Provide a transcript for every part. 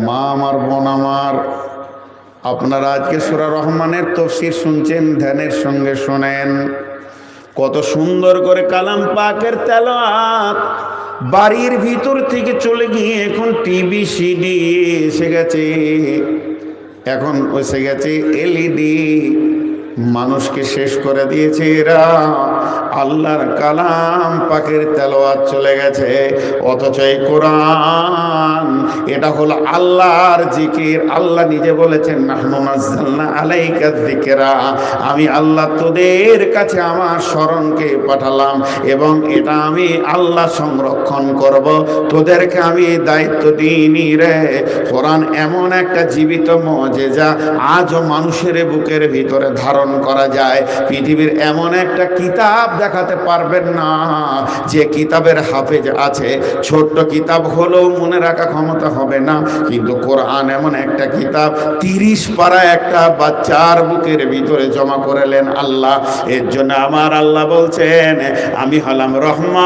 মা আমার, বোন আমার, আপনারা আজকে সূরা রহমানের তাফসীর শুনছেন, ধ্যানের সঙ্গে শোনেন। কত সুন্দর করে কালাম পাকের তেলাওয়াত। বাড়ির ভিতর থেকে চলে গিয়ে এখন টিভি সিডি এসে গেছে, এখন এসে গেছে এলইডি। মানুষকে শেষ করে দিয়েছে এরা। আল্লাহর কালাম পাকের তেলাওয়াত চলে গেছে, অথচ এই কোরআন এটা হলো আল্লাহর জিকির। আল্লাহ নিজে বলেছেন, নাহনু নাযালনা আলাইকা যিকরা, আমি আল্লাহ তোদের কাছে আমার স্মরণকে পাঠালাম এবং এটা আমি আল্লাহ সংরক্ষণ করব, তোদেরকে আমি দায়িত্ব দিইনি রে। কোরআন এমন একটা জীবিত মুজিজা, আজও মানুষের বুকের ভিতরে ধারণ করা যায়। পৃথিবীর এমন একটা কিতাব দেখাতে পারবেন না যে কিতাবের হাফেজ আছে। ছোট্ট কিতাব হলেও মনে রাখা ক্ষমতা হবে না, কিন্তু কোরআন এমন একটা কিতাব 30 পারা একটা বাচ্চার বুকের ভিতরে জমা করলেন আল্লাহ। এর জন্য আমার আল্লাহ বলছেন, আমি হলাম রহমান,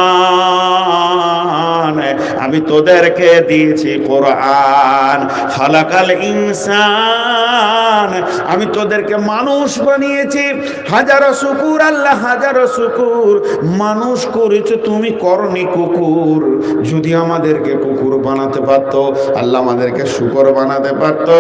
আমি তোদেরকে দিয়েছি কোরআন। খালাকাল ইনসান, আমি তোদেরকে মানুষ বানিয়েছি। হাজারো শুকুর আল্লাহ, হাজারো শুকুর। মানুষ করেছো তুমি, করনি কুকুর। যদি আমাদেরকে কুকুর বানাতে পারতো, আল্লাহ আমাদেরকে শুকর বানাতে পারতো,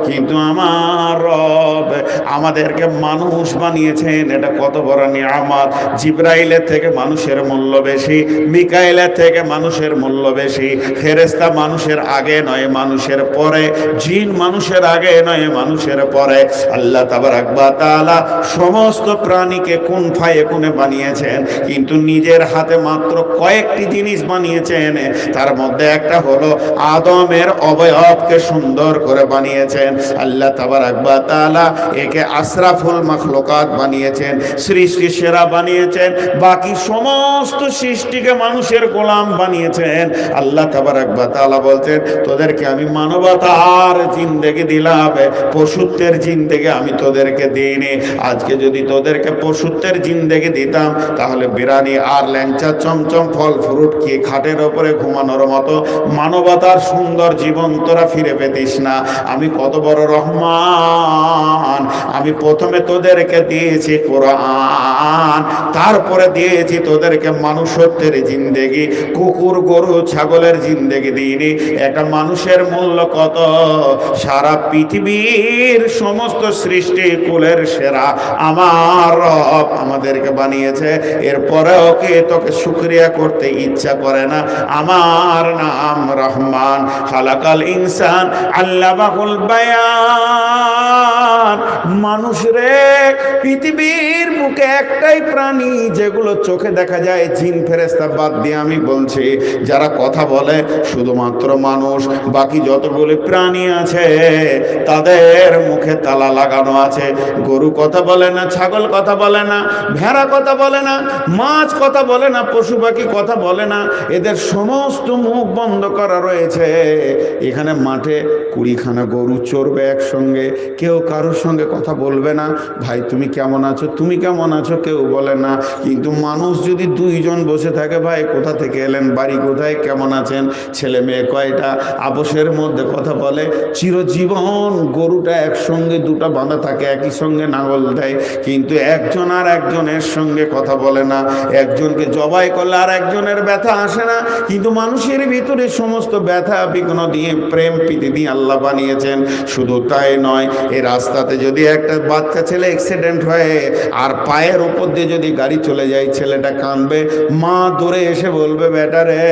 কিন্তু আমার রব আমাদেরকে মানুষ বানিয়েছেন। এটা কত বড় নিয়ামত। জিবরাইলের থেকে মানুষের মূল্য বেশি, মিকাইলের থেকে মানুষের মূল্য বেশি। ফেরেশতা মানুষের আগে নয়, মানুষের পরে। জিন মানুষের আগে নয়, মানুষের পরে। আল্লাহ তাবারাক ওয়া তাআলা সমস্ত প্রাণীকে কুন ফায়াকুনে বানিয়েছেন, কিন্তু নিজের হাতে মাত্র কয়েকটি জিনিস বানিয়েছেন। তার মধ্যে একটা হলো আদমের অবয়বকে সুন্দর করে বানিয়েছেন আল্লাহ তাবারাক ওয়া তাআলা। একে আশরাফুল মাখলুকাত বানিয়েছেন, সৃষ্টি সেরা বানিয়েছেন। বাকি সমস্ত সৃষ্টিকে মানুষের গোলাম বানিয়েছেন। আল্লাহ তাবারাক ওয়া তাআলা বলছেন, তোদেরকে আমি মানবতার জিন্দেগি দিলাম, পশুত্বের জিন্দেগি আমি তোদেরকে দিইনি। আজকে যদি তোদেরকে পশুত্বের জিন্দেগি দিতাম, তাহলে বিরানি আর ল্যাংচা চমচম ফল ফ্রুট কি খাটের ওপরে ঘুমানোর মতো মানবতার সুন্দর জীবন তোরা ফিরে পেতিস না। আমি কত বড় রহমান। আমি প্রথমে তোদেরকে দিয়েছি কোরআন, তারপরে দিয়েছি তোদেরকে মানুষত্বের জিন্দেগি। কুকুর গরু ছাগলের জিন্দেগি দিইনি। একটা মানুষের মূল্য কত? সারা পৃথিবীর সমস্ত সৃষ্টি কুলের সেরা আমার রব আমাদেরকে বানিয়েছে। এরপরেও কে তোকে শুকরিয়া করতে ইচ্ছা করে না? আমার নাম রহমান। খালাকাল ইনসান আল্লামাহুল বায়ান। মানুষ রে, পৃথিবীর বুকে একটাই প্রাণী যেগুলো চোখে দেখা যায়, জিন ফেরেশতা বাদ দিয়ে আমি বলছি, যারা কথা বলে শুধুমাত্র মানুষ। বাকি যতগুলি প্রাণী আছে তাদের মুখে তালা লাগানো আছে। গরু কথা বলে না, ছাগল কথা বলে না, ভেড়া কথা বলে না, মাছ কথা বলে না, পশু পাখি কথা বলে না। এদের সমস্ত মুখ বন্ধ করা রয়েছে। এখানে মাঠে 20খানা গরু চড়বে একসঙ্গে, কেউ কারোর সঙ্গে কথা বলবে না। ভাই তুমি কেমন আছো, তুমি কেমন আছো কেউ বলে না। কিন্তু মানুষ যদি 2 জন বসে থাকে, ভাই কোথা থেকে এলেন, বাড়ি কোথায়, কেমন আছেন, ছেলে মেয়ে কয়টা, আপোষের মধ্যে কথা বলে। চিরজীবন গরুটা একসঙ্গে 2টা বাঁধা থাকে, একই সঙ্গে নাঙল দেয়, কিন্তু একজন আর একজনের সঙ্গে কথা বলে না। একজনকে জবাই করলে আর একজনের ব্যথা আসে না। কিন্তু মানুষের ভিতরে সমস্ত ব্যথা বিঘ্ন দিয়ে প্রেম প্রীতি দিয়ে আল্লাহ বানিয়েছেন। শুধু তাই নয়, এই রাস্তাতে যদি একটা বাচ্চা ছেলে অ্যাক্সিডেন্ট হয় আর পায়ের উপর দিয়ে যদি গাড়ি চলে যায়, ছেলেটা কাঁদবে, মা দৌড়ে এসে বলবে, বেটা রে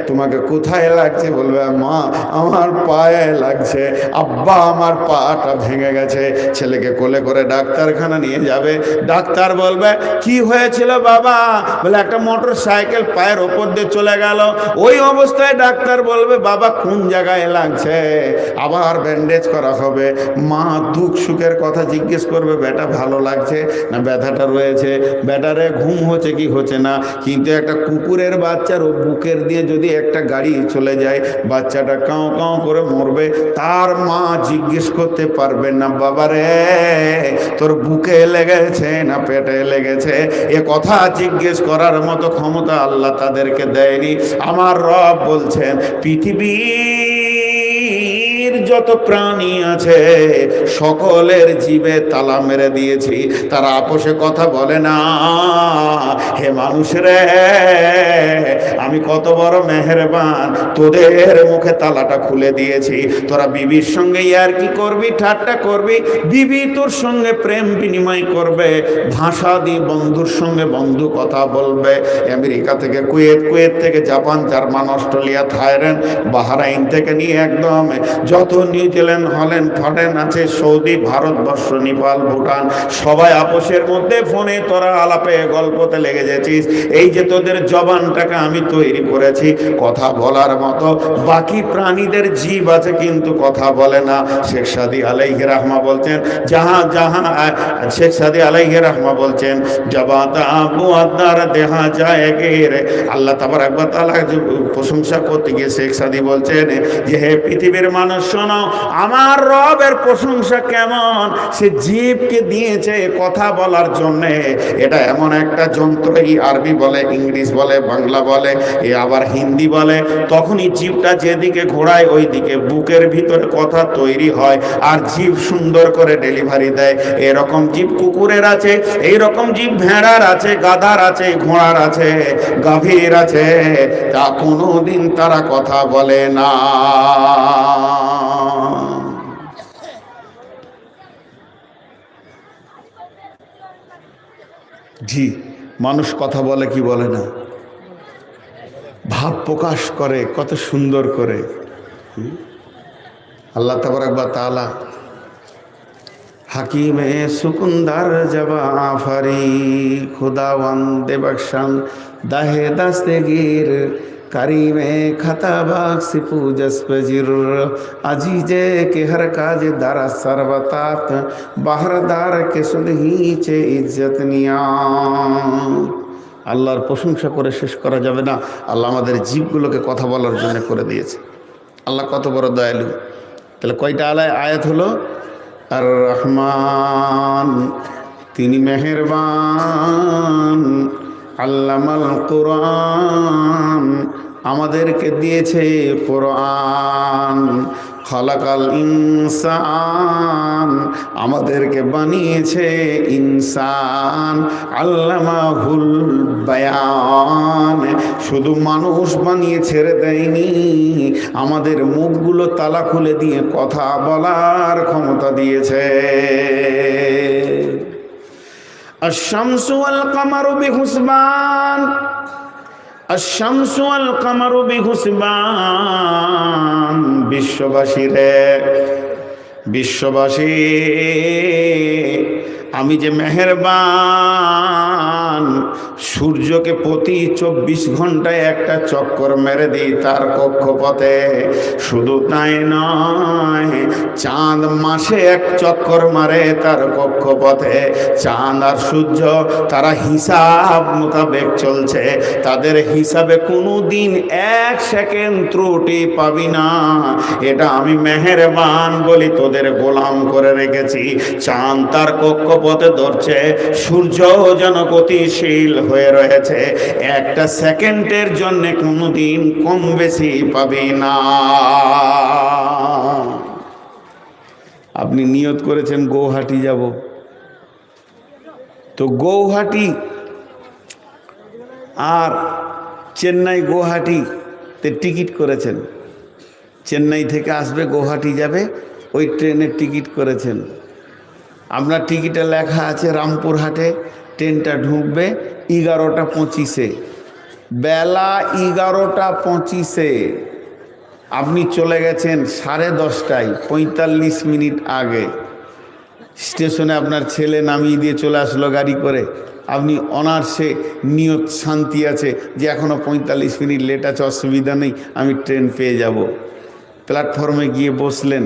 তোমাকে কোথায় লাগছে? বলবে, মা আমার পায়ে লাগছে, আব্বা আমার পাটা ভেঙে গেছে। ছেলেকে কোলে করে ডাক্তারখানা নিয়ে যাবে। ডাক্তার বলবে, কি হয়েছিল বাবা? বলে, একটা মোটর সাইকেল পায়ের ওপর দিয়ে চলে গেল। ওই অবস্থায় ডাক্তার বলবে, বাবা কোন জায়গায় লাগছে? আবার ব্যান্ডেজ করা হবে। মা দুঃখ সুখের কথা জিজ্ঞেস করবে, বেটা ভালো লাগছে না ব্যথাটা রয়েছে? বেটারে ঘুম হচ্ছে কি হচ্ছে না? কিন্তু একটা কুকুরের বাচ্চার বুকের দিয়ে যদি একটা গাড়ি চলে যায়, বাচ্চাটা কাউ কাউ করে মরবে। তার মা জিজ্ঞেস করতে পারবেন না, বাবারে তোর বুকে লেগেছে না পেটে লেগেছে? এ কথা জিজ্ঞেস করার মতো ক্ষমতা আল্লাহ তাদেরকে দেয়নি। আমার রব বলছেন, পৃথিবীর যত প্রাণী আছে সকলের জিভে তালা মেরে দিয়েছি, তারা আপোষে কথা বলে না। হে মানুষ রে, আমি কত বড় মেহেরবান, তোদের মুখে তালাটা খুলে দিয়েছি। তোরা বিবির সঙ্গে ইয়ার্কি করবি, ঠাট্টা করবি, বিবি তোর সঙ্গে প্রেম বিনিময় করবে, ভাষা দিয়ে বন্ধুর সঙ্গে বন্ধু কথা বলবে। আমেরিকা থেকে কুয়েত, কুয়েত থেকে Japan, German, Australia, Thailand, Bahrain থেকে নিয়ে একদম যত নিউজিল্যান্ড, হল্যান্ড, ফরেন আছে, সৌদি, ভারতবর্ষ, নেপাল, ভুটান, সবাই আপোষের মধ্যে ফোনে তোরা আলাপে গল্পতে লেগে যাচ্ছিস। এই যে তোদের জবানটাকে আমি তৈরি করেছি কথা বলার মতো, বাকি প্রাণীদের জীব আছে কিন্তু কথা বলে না। শেখ সাদি আলাইহি রাহমা বলছেন, শেখ সাদি আলাইহি রাহমা বলছেন, জবাতা আবু আদার দেখা যায় রে। আল্লাহ তাবারক ওয়া তাআলা প্রশংসা করতে গিয়ে শেখ সাদি বলছেন যে হে পৃথিবীর মানুষ শোনো, আমার রবের প্রশংসা কেমন। সে জীবকে দিয়েছে কথা বলার জন্য। এটা এমন একটা যন্ত্র, এই আরবি বলে, ইংলিশ বলে, বাংলা বলে, এ আবার হিন্দি বলে। তখনই জীবটা যেদিকে ঘোরায় ওই দিকে বুকের ভিতরে কথা তৈরি হয় আর জীব সুন্দর করে ডেলিভারি দেয়। এরকম জীব কুকুরের আছে, এইরকম জীব ভেড়ার আছে, গাধার আছে, ঘোড়ার আছে, গাভীর আছে, তা কোনোদিন তারা কথা বলে না। জি, মানুষ কথা বলে কি বলে না, ভাব প্রকাশ করে কত সুন্দর করে। আল্লাহ তাবারক ওয়া তাআলা হাকিমে সুকুন্দার জবা আফারি খুদাওয়ান্দে বখশান দাহে দাস্তেগীর কারিমে খতাবাক সিপু জসপজির আজিজে কে হর কাজ দারা সর্বতাপ বাহরদার কে সুদহিচে ইজ্জত নিয়াম। আল্লাহর প্রশংসা করে শেষ করা যাবে না। আল্লাহ আমাদের জীবগুলোকে কথা বলার জন্য করে দিয়েছে। আল্লাহ কত বড় দয়ালু। তাহলে কয়টা আয়াত হলো? আর রহমান, তিনি মেহেরবান, আল্লামাল কোরআন, আমাদেরকে দিয়েছে কোরআন, খালাকাল ইনসান, আমাদেরকে বানিয়েছে ইনসান, আল্লামাহুল বায়ান, শুধু মানুষ বানিয়ে ছেড়ে দেয়নি, আমাদের মুখগুলো তালা খুলে দিয়ে কথা বলার ক্ষমতা দিয়েছে। আশ-শামসু ওয়াল কামারু বিহুসবান, আশ-শামসু ওয়াল কামারু বিহুসবান। বিশ্ববাসী রে, বিশ্ববাসী, আমি যে মেহেরবান, সূর্যকে প্রতি 24 ঘন্টায় একটা চক্কর মেরে দিই তার কক্ষপথে। শুধু তাই নয়, চাঁদ মাসে এক চক্কর মারে তার কক্ষপথে। চাঁদ আর সূর্য তারা হিসাব মোতাবেক চলছে, তাদের হিসাবে কোনো দিন 1 সেকেন্ড ত্রুটি পাবি না। এটা আমি মেহেরবান বলি তোদের গোলাম করে রেখেছি। চাঁদ তার কক্ষপথে ধরছে, সূর্য যেন গতিশীল হয়ে রয়েছে, একটা সেকেন্ডের জন্য কোনোদিন কম বেশি পাবি না। আপনি নিয়ত করেছেন গৌহাটি যাব, তো গৌহাটি আর চেন্নাই গৌহাটিতে টিকিট করেছেন, চেন্নাই থেকে আসবে গৌহাটি যাবে, ওই ট্রেনের টিকিট করেছেন। আপনার টিকিটে লেখা আছে রামপুরহাটে ট্রেনটা ঢুকবে 11:25, বেলা 11:25, আপনি চলে গেছেন 10:30, 45 মিনিট আগে। স্টেশনে আপনার ছেলে নামিয়ে দিয়ে চলে আসলো গাড়ি করে, আপনি অনার্সে নিয়ত শান্তি আছে যে এখনও 45 মিনিট লেট আছে, অসুবিধা নেই, আমি ট্রেন পেয়ে যাব। প্ল্যাটফর্মে গিয়ে বসলেন,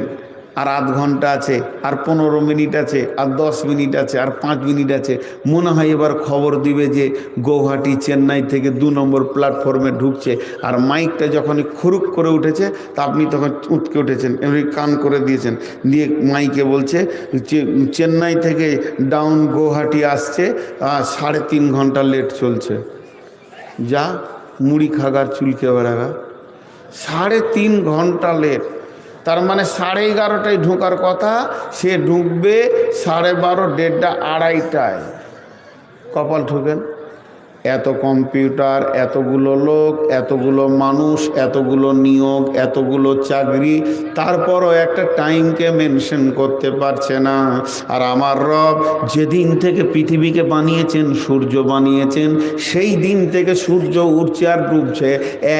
আর আধ ঘন্টা আছে, আর 15 মিনিট আছে, আর 10 মিনিট আছে, আর 5 মিনিট আছে। মনে হয় এবার খবর দিবে যে গৌহাটি চেন্নাই থেকে 2 নম্বর প্ল্যাটফর্মে ঢুকছে। আর মাইকটা যখন খুরুক করে উঠেছে, তা আপনি তখন উঠকে উঠেছেন, এমনি কান করে দিয়েছেন, দিয়ে মাইকে বলছে চেন্নাই থেকে ডাউন গৌহাটি আসছে, 3.5 ঘন্টা লেট চলছে। যা মুড়ি খাগার চুলকে বেড়াগা, 3.5 ঘন্টা লেট। তার মানে 11:30টায় ঢোকার কথা, সে ঢুকবে 12:30, 1:30, 2:30টায়। কপাল ঠুকেন। এত কম্পিউটার, এতগুলো লোক, এতগুলো মানুষ, এতগুলো নিয়োগ, এতগুলো চাকরি, তারপরও একটা টাইমকে মেনশন করতে পারছে না। আর আমার রব যেদিন থেকে পৃথিবীকে বানিয়েছেন, সূর্য বানিয়েছেন, সেই দিন থেকে সূর্য উঠছে আর ডুবছে।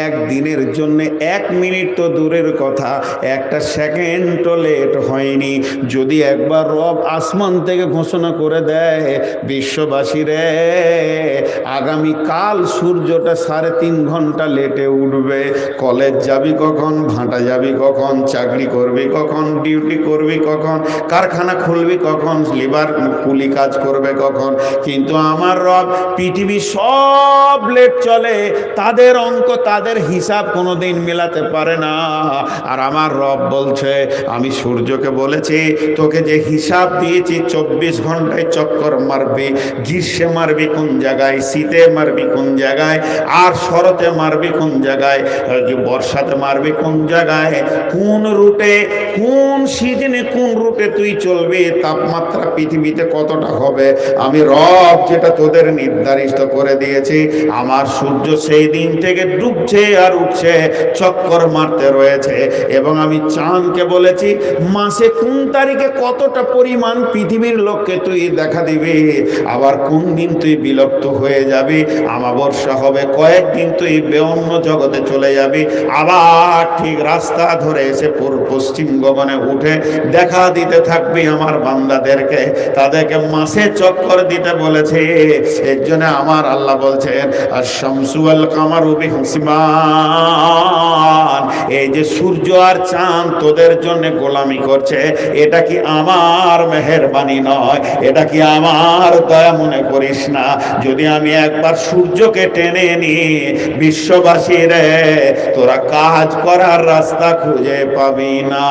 একদিনের জন্য 1 মিনিট তো দূরের কথা, একটা সেকেন্ডও লেট হয়নি। যদি একবার রব আসমান থেকে ঘোষণা করে দেয়, বিশ্ববাসীরে আগামীকাল সূর্যটা 3.5 ঘন্টা লেটে উঠবে, কলেজ যাবি কখন, ভাঁটা যাবি কখন, চাকরি করবি কখন, ডিউটি করবি কখন, কারখানা খুলবি কখন, লিভার কুলি কাজ করবে কখন, কিন্তু আমার রব পৃথিবী সব লেট চলে, তাদের অঙ্ক, তাদের হিসাব কোনোদিন মেলাতে পারে না। আর আমার রব বলছে, আমি সূর্যকে বলেছি তোকে যে হিসাব দিয়েছি 24 ঘন্টায় চক্কর মারবি, গ্রীষ্মে মারবি কোন জায়গায়, শীতে মারবি কোন জায়গায়, আর শরতে মারবি কোন জায়গায়, বর্ষাতে মারবি কোন জায়গায়, কোন রুটে, কোন সিজনে, কোন রুটে তুই চলবি, তাপমাত্রা পৃথিবীতে কতটা হবে, আমি রব যেটা তোদের নির্ধারিত করে দিয়েছি। আমার সূর্য সেই দিন থেকে ডুবছে আর উঠছে, চক্কর মারতে রয়েছে। এবং আমি চাঁদকে বলেছি মাসে কোন তারিখে কতটা পরিমাণ পৃথিবীর লোককে তুই দেখা দিবি, আবার কোন দিন তুই বিলুপ্ত হয়ে যাবি, আমাবস্যা হবে, কয়েকদিন তুই অন্য জগতে চলে যাবি, আবার ঠিক রাস্তা ধরে এসে পশ্চিম গগনে উঠে দেখা দিতে থাকবি আমার বান্দাদেরকে, তাদেরকে মাসে চক্কর দিতে বলেছে। এর জন্য আমার আল্লাহ বলছেন, আর শামসু ওয়াল কামারু বিহিসবান, এই যে সূর্য আর চাঁদ তোদের জন্য গোলামি করছে, এটা কি আমার মেহেরবানি নয়? এটা কি আমার দয়া মনে করিস না? যদি আমি একবার সূর্যকে টেনে নি, বিশ্ববাসী রে, তোরা কাজ করার রাস্তা খুঁজে পাবি না।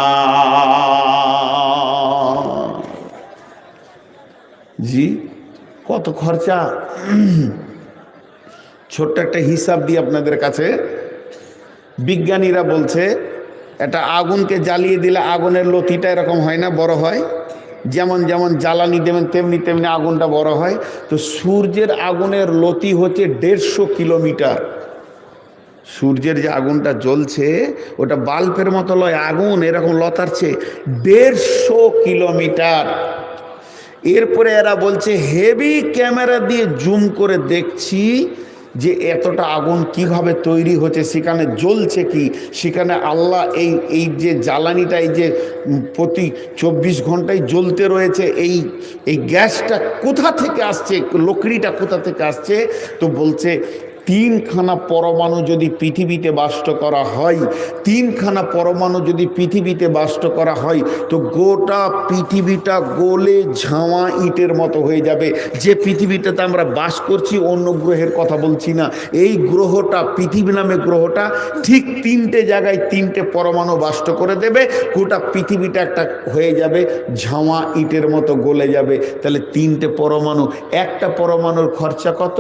জি, কত খরচা। ছোট্ট একটা হিসাব দিয়ে আপনাদের কাছে, বিজ্ঞানীরা বলছে একটা আগুনকে জ্বালিয়ে দিলে আগুনের লতিটা এরকম হয় না, বড় হয়, যেমন যেমন জ্বালানি দেবেন তেমনি তেমনি আগুনটা বড় হয়। তো সূর্যের আগুনের লতি হচ্ছে 150 কিলোমিটার। সূর্যের যে আগুনটা জ্বলছে ওটা বাল্বের মতো লয়, আগুন এরকম লতারছে 150 কিলোমিটার। এরপরে এরা বলছে হেভি ক্যামেরা দিয়ে জুম করে দেখছি যে এতটা আগুন কিভাবে তৈরি হচ্ছে, সেখানে জ্বলছে কি, সেখানে আল্লাহ এই যে জ্বালানিটা, এই যে প্রতি 24 ঘন্টায় জ্বলতে রয়েছে, এই গ্যাসটা কোথা থেকে আসছে, লকড়িটা কোথা থেকে আসছে। তো বলছে 3খানা পরমাণু যদি পৃথিবীতে বাষ্ট করা হয়, 3খানা পরমাণু যদি পৃথিবীতে বাষ্ট করা হয়, তো গোটা পৃথিবীটা গলে ঝামা ইটের মতো হয়ে যাবে। যে পৃথিবীটাতে আমরা বাস করছি, অন্য গ্রহের কথা বলছি না, এই গ্রহটা, পৃথিবী নামে গ্রহটা ঠিক 3টে জায়গায় 3টে পরমাণু বাষ্ট করে দেবে, গোটা পৃথিবীটা একটা হয়ে যাবে, ঝামা ইটের মতো গলে যাবে। তাহলে 3টে পরমাণু, একটা পরমাণুর খরচা কত?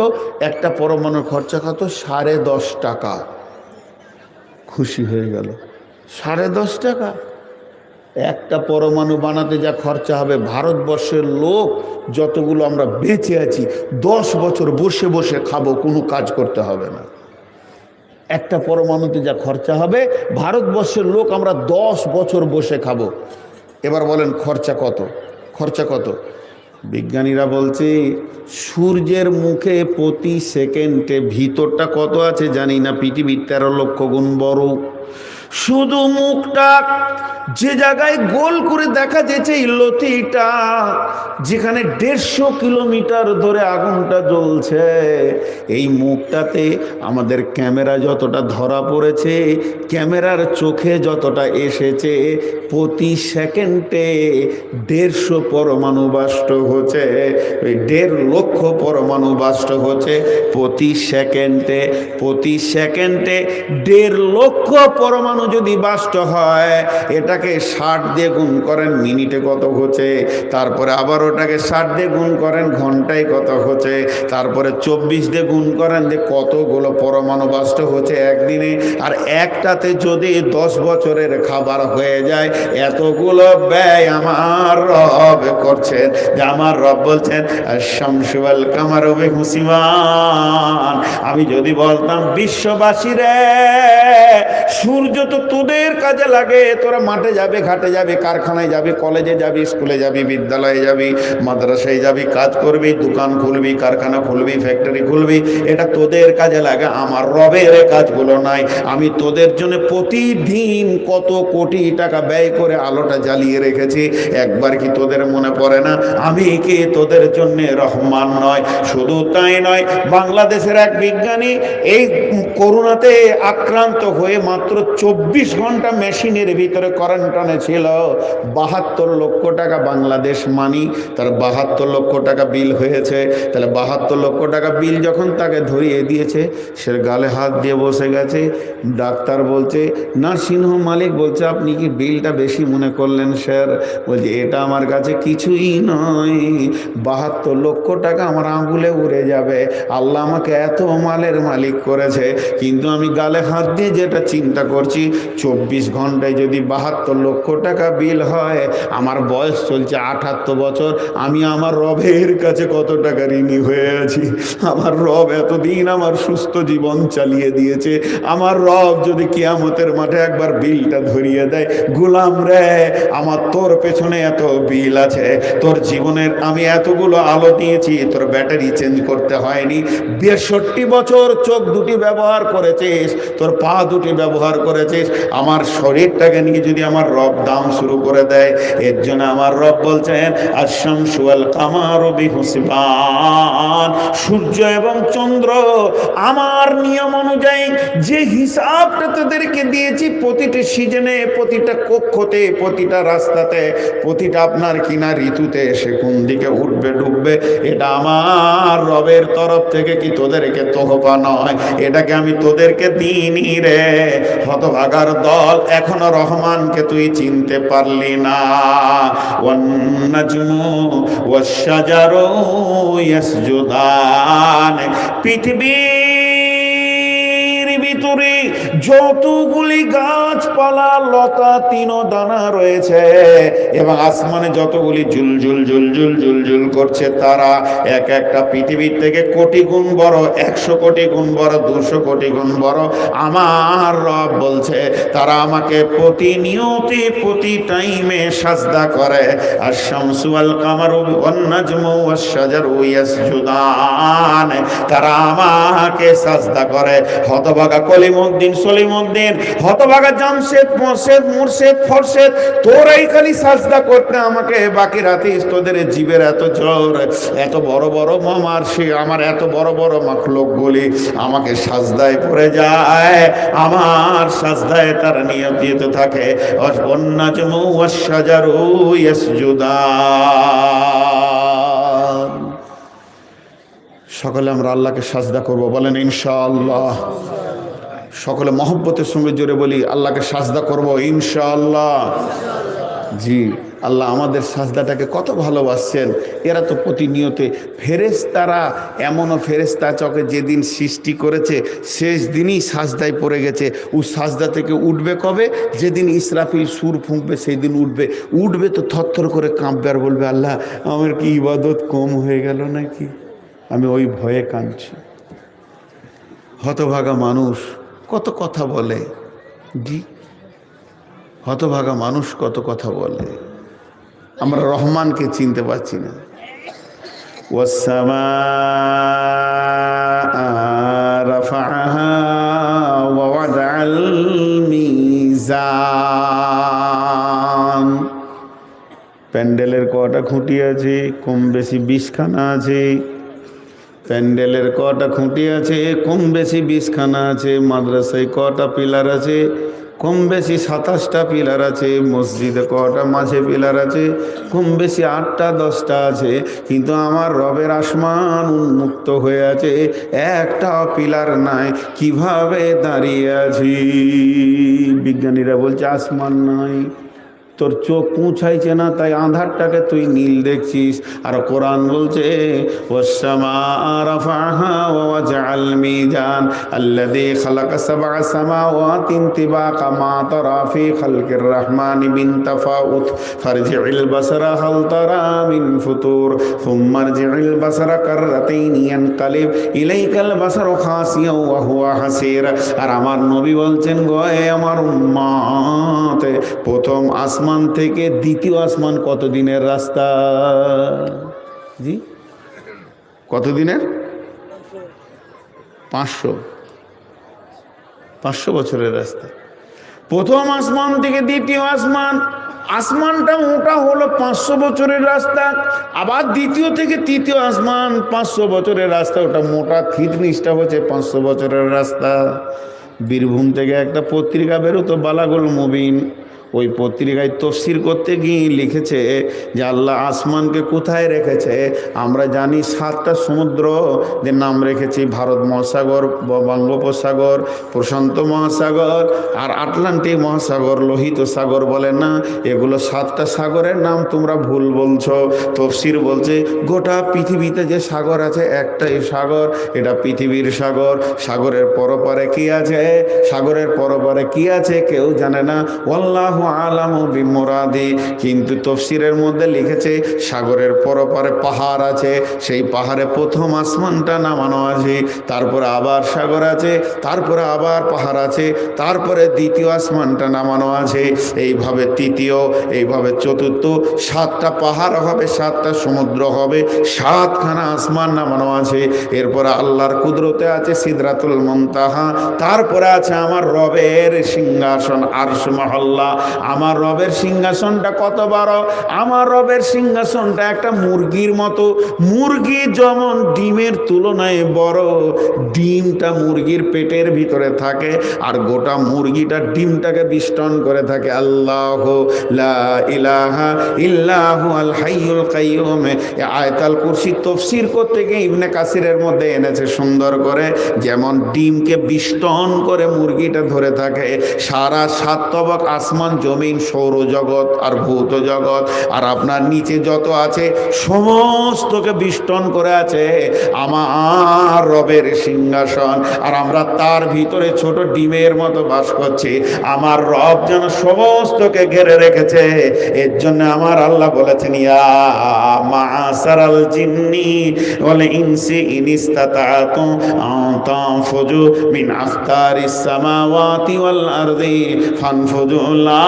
একটা পরমাণুর খরচা কত? 10.5 টাকা। খুশি হয়ে গেল। 10.5 টাকা একটা পরমাণু বানাতে যা খরচা হবে, ভারতবর্ষের লোক যতগুলো আমরা বেঁচে আছি 10 বছর বসে বসে খাবো, কোনো কাজ করতে হবে না। একটা পরমাণুতে যা খরচা হবে, ভারতবর্ষের লোক আমরা 10 বছর বসে খাবো। এবার বলেন খরচা কত? খরচা কত? বিজ্ঞানীরা বলছে সূর্যের মুখে প্রতি সেকেন্ডে, ভিতরটা কত আছে জানি না, পৃথিবীর 13 লক্ষ গুণ বড়। শুধু মুখটা যে জায়গায় গোল করে দেখা যাচ্ছে, এই লতিটা যেখানে 150 কিলোমিটার ধরে আগুনটা জ্বলছে, এই মুখটাতে আমাদের ক্যামেরা যতটা ধরা পড়েছে, ক্যামেরার চোখে যতটা এসেছে, প্রতি সেকেন্ডে 150 পরমাণু বাষ্ট হচ্ছে, 1.5 লক্ষ পরমাণু বাষ্ট হচ্ছে প্রতি সেকেন্ডে। প্রতি সেকেন্ডে 1.5 লক্ষ পরমাণু পরমাণু যদি বাষ্ট হয়, এটাকে 60 দিয়ে গুণ করেন মিনিটে কত হচ্ছে, তারপরে আবার ওটাকে 60 দিয়ে গুণ করেন ঘন্টায় কত হচ্ছে, তারপরে 24 দিয়ে গুণ করেন যে কতগুলো পরমাণু বাষ্ট হচ্ছে একদিনে। আর একটাতে যদি 10 বছরের খাবার হয়ে যায়, এতগুলো ব্যয় আমার রব করছেন। যে আমার রব বলছেন আশ-শামসু ওয়াল কামারু বিহুসবান। আমি যদি বলতাম বিশ্ববাসী রে, সূর্য তো তোদের কাজে লাগে, তোরা মাঠে যাবে, ঘাটে যাবে, কারখানায় যাবি, কলেজে যাবি, স্কুলে যাবি, বিদ্যালয়ে যাবি, মাদ্রাসায় যাবি, কাজ করবি, দোকান খুলবি, কারখানা খুলবি, ফ্যাক্টরি খুলবি, এটা তোদের কাজে লাগে। আমার রবের কাজগুলো নাই। আমি তোদের জন্য প্রতিদিন কত কোটি টাকা ব্যয় করে আলোটা জ্বালিয়ে রেখেছি, একবার কি তোদের মনে পড়ে না আমি কি তোদের জন্য রহমান নয়? শুধু তাই নয়, বাংলাদেশের এক বিজ্ঞানী এই করোনাতে আক্রান্ত হয়ে মাত্র 24 ঘন্টা মেশিনের ভিতরে কোয়ারেন্টাইনে ছিল। 72 লক্ষ টাকা বাংলাদেশ মানি, তার 72 লক্ষ টাকা বিল হয়েছে। তাহলে 72 লক্ষ টাকা বিল যখন তাকে ধরিয়ে দিয়েছে, সে গালে হাত দিয়ে বসে গেছে। ডাক্তার বলছে, নার্সিংহোম মালিক বলছে, আপনি কি বিলটা বেশি মনে করলেন স্যার? বলছে এটা আমার কাছে কিছুই নয়, 72 লক্ষ টাকা আমার আঙুলে উড়ে যাবে। আল্লাহ আমাকে এত মালের মালিক করেছে, কিন্তু আমি গালে হাত দিয়ে যেটা চিন্তা করছি, 24 ঘন্টায় যদি 72 লক্ষ টাকা বিল হয়, আমার বয়স চলছে 78 বছর, আমি আমার রবের কাছে কত টাকা ঋণী হয়ে আছি। আমার রব এতদিন আমার সুস্থ জীবন চালিয়ে দিয়েছে। আমার রব যদি কিয়ামতের মাঠে একবার বিলটা ধরিয়ে দেয়, গোলাম রে আমার তোর পেছনে এত বিল আছে, তোর জীবনের আমি এতগুলো আলো দিয়েছি, তোর ব্যাটারি চেঞ্জ করতে হয়নি, 62 বছর চোখ দুটি ব্যবহার করেছিস, তোর পা দুটি ব্যবহার করেছিস, আমার শরীরটাকে নিয়ে যদি আমার রব দাম শুরু করে দেয়, এর জন্য আমার রব বলছেন আশ-শামসু ওয়াল কামারু বিহুসবান। সূর্য এবং চন্দ্র আমার নিয়ম অনুযায়ী যে হিসাবটা তোদেরকে দিয়েছি, প্রতিটি সিজনে, প্রতিটা কক্ষতে, প্রতিটা রাস্তাতে, প্রতিটা আপনার কিনা ঋতুতে সে কোন দিকে উঠবে ডুববে, এটা আমার রবের তরফ থেকে কি তোদেরকে তোহফা নয়? এটাকে আমি তোদেরকে দিইনি রে। হতভাগার দল, এখনো রহমানকে তুই চিনতে পারলি না। One নাজমু wash শাজারু ইয়াসজুদান। পৃথিবীর ভিতরে যতগুলি গাছপালা, লতা, তিন দানা রয়েছে এবং আসমানে যতগুলি জুলজুল জুলজুল জুলজুল করছে, তারা এক একটা পৃথিবীর থেকে কোটি গুণ বড়, 100 কোটি গুণ বড়, 200 কোটি গুণ বড়। আমার রব বলছে তারা আমাকে প্রতিনিয়ত, প্রতি টাইমে সাজদা করে। আর শামসু ওয়াল কামারু ওয়ান নাজমু ওয়াশ শাজারু ইয়াসজুদান, তারা আমাকে সাজদা করে। হতভাগা কলিমউদ্দিন, সলিমউদ্দিন, হতভাগা জামশেদ, মোর্শেদ, মুর্শেদ, ফরশেদ, তোরাই খালি সাজদা করতে আমাকে বাকি রাতিস। তোদের জীবের এত জোর, এত বড় বড় মামারশি, আমার এত বড় বড় মাখলুকগুলি আমাকে সাজদায় পড়ে যায়, আমার সাজদায় তারা নিয়মিত থাকে। One নাজমু wash শাজারু ইয়াসজুদান। সকলে আমরা আল্লাহকে সাজদা করব, বলেন ইনশাআল্লাহ। সকলে মহব্বতের সঙ্গে জোরে বলি, আল্লাহকে সাজদা করব ইনশাআল্লাহ। জি, আল্লাহ আমাদের সাজদাটাকে কত ভালোবাসছেন। এরা তো প্রতিনিয়ত ফেরেশতারা, এমনও ফেরেশতা চকে যেদিন সৃষ্টি করেছে শেষ দিনই সাজদায় পড়ে গেছে। ও সাজদা থেকে উঠবে কবে? যেদিন ইসরাফিল সুর ফুঁকবে সেই দিন উঠবে। উঠবে তো থরথর করে কাঁপবে আর বলবে, আল্লাহ আমার কি ইবাদত কম হয়ে গেল নাকি? আমি ওই ভয়ে কাঁদছি। হতভাগা মানুষ কত কথা বলে, জি, হতভাগা মানুষ কত কথা বলে। আমরা রহমানকে চিনতে পারছি না। ওয়াস-সামাআ রাফা'আহা ওয়া ওয়াদা'আল মিজান। প্যান্ডেলের কটা খুঁটি আছে? কম বেশি 20খানা আছে। প্যান্ডেলের কটা খুঁটি আছে? কম বেশি 20খানা আছে। মাদ্রাসায় কটা পিলার আছে? কম বেশি 27টা পিলার আছে, মসজিদে কটা মাঝে পিলার আছে, কম বেশি 8টা 10টা আছে, কিন্তু আমার রবের আসমান উন্মুক্ত হয়ে আছে, একটা পিলার নাই। কিভাবে দাঁড়িয়ে আছি? বিজ্ঞানীরা বলছে আসমান নাই, তোর চোখ পৌঁছাইছে না, তাই আঁধারটাকে তুই নীল দেখছিস। আর কোরআন বলছে ওয়াস-সামা রাফাহা ওয়া ওয়াজআল মিজান আল্লাযী খালাকা সাবআ সামাওয়াতিন তিবাকা মা তারা ফি খালকির রাহমানি বিন তাফাউত ফারজি'ল বাসারা হাল তারা মিন ফুতুর সুম্মা আরজি'ল বাসারা কাররাতাইন ইয়ানকালিব ইলাইকাল বাসারু খাসিয়া ওয়া হুয়া হাসির। আর আমার নবী বলছেন, গো আমার উম্মত, প্রথম আসমান থেকে দ্বিতীয় আসমান কত দিনের রাস্তা? জি, কত দিনের? 500 বছরের রাস্তা। প্রথম আসমান থেকে দ্বিতীয় আসমান, আসমানটা ওটা হলো 500 বছরের রাস্তা। আবার দ্বিতীয় থেকে তৃতীয় আসমান 500 বছরের রাস্তা, ওটা মোটা থিকনেসটা হচ্ছে 500 বছরের রাস্তা। বীরভূম থেকে একটা পত্রিকা বেরোতো বালাগুল মুবিন, ওই পত্রিকায় তফসির করতে গিয়ে লিখেছে যে আল্লাহ আসমানকে কোথায় রেখেছে? আমরা জানি 7টা সমুদ্র যে নাম রেখেছি, ভারত মহাসাগর, বঙ্গোপসাগর, প্রশান্ত মহাসাগর আর আটলান্টিক মহাসাগর, লোহিত সাগর বলে না, এগুলো 7টা সাগরের নাম তোমরা ভুল বলছো। তফসির বলছে গোটা পৃথিবীতে যে সাগর আছে একটাই সাগর, এটা পৃথিবীর সাগর। সাগরের পরপারে কি আছে? সাগরের পরপারে কি আছে কেউ জানে না, আল্লাহু আলামু বিমুরাদি। কিন্তু তফসিরের মধ্যে লিখেছে সাগরের পরপারে পাহাড় আছে, সেই পাহাড়ে প্রথম আসমানটা নামানো আছে, তারপরে আবার সাগর আছে, তারপরে আবার পাহাড় আছে, তারপরে দ্বিতীয় আসমানটা নামানো আছে, এইভাবে তৃতীয়, এইভাবে চতুর্থ, 7টা পাহাড় হবে, 7টা সমুদ্র হবে, 7খানা আসমান নামানো আছে। এরপরে আল্লাহর কুদরতে আছে সিদরাতুল মুনতাহা, তারপরে আছে আমার রবের সিংহাসন আরশ মহল্লা। আমার রবের সিংহাসনটা কত বড়? আমার রবের সিংহাসনটা একটা মুরগির মতো। মুরগি যেমন ডিমের তুলনায় বড়, ডিমটা মুরগির পেটের ভিতরে থাকে, আর গোটা মুরগিটা ডিমটাকে বিষ্টন করে থাকে। আল্লাহ লা ইলাহা ইল্লাহু আল হাইয়ুল কাইয়ুম। আয়াতুল কুরসি তফসির করতে গিয়ে ইবনে কাসিরের মধ্যে এনেছে সুন্দর করে, যেমন ডিমকে বিষ্টন করে মুরগিটা ধরে থাকে, সারা 7 তবক আসমান, জমিন, সৌরজগৎ আর ভূত জগৎ আর আপনার নিচে যত আছে সমস্তকে বিষ্টন করে আছে আমার রবের সিংহাসন। আর আমরা তার ভিতরে ছোট ডিমের মতো বাস করছি। আমার রব যেন সমস্তকে ঘিরে রেখেছে। এর জন্য আমার আল্লাহ বলেছেন, ইয়া মা'শারাল জিন্নি ওয়াল ইনসি ইন ইসতাতা'তু আন তানফুযু মিন আখতারিস সামাওয়াতি ওয়াল আরদি ফানফুযু লা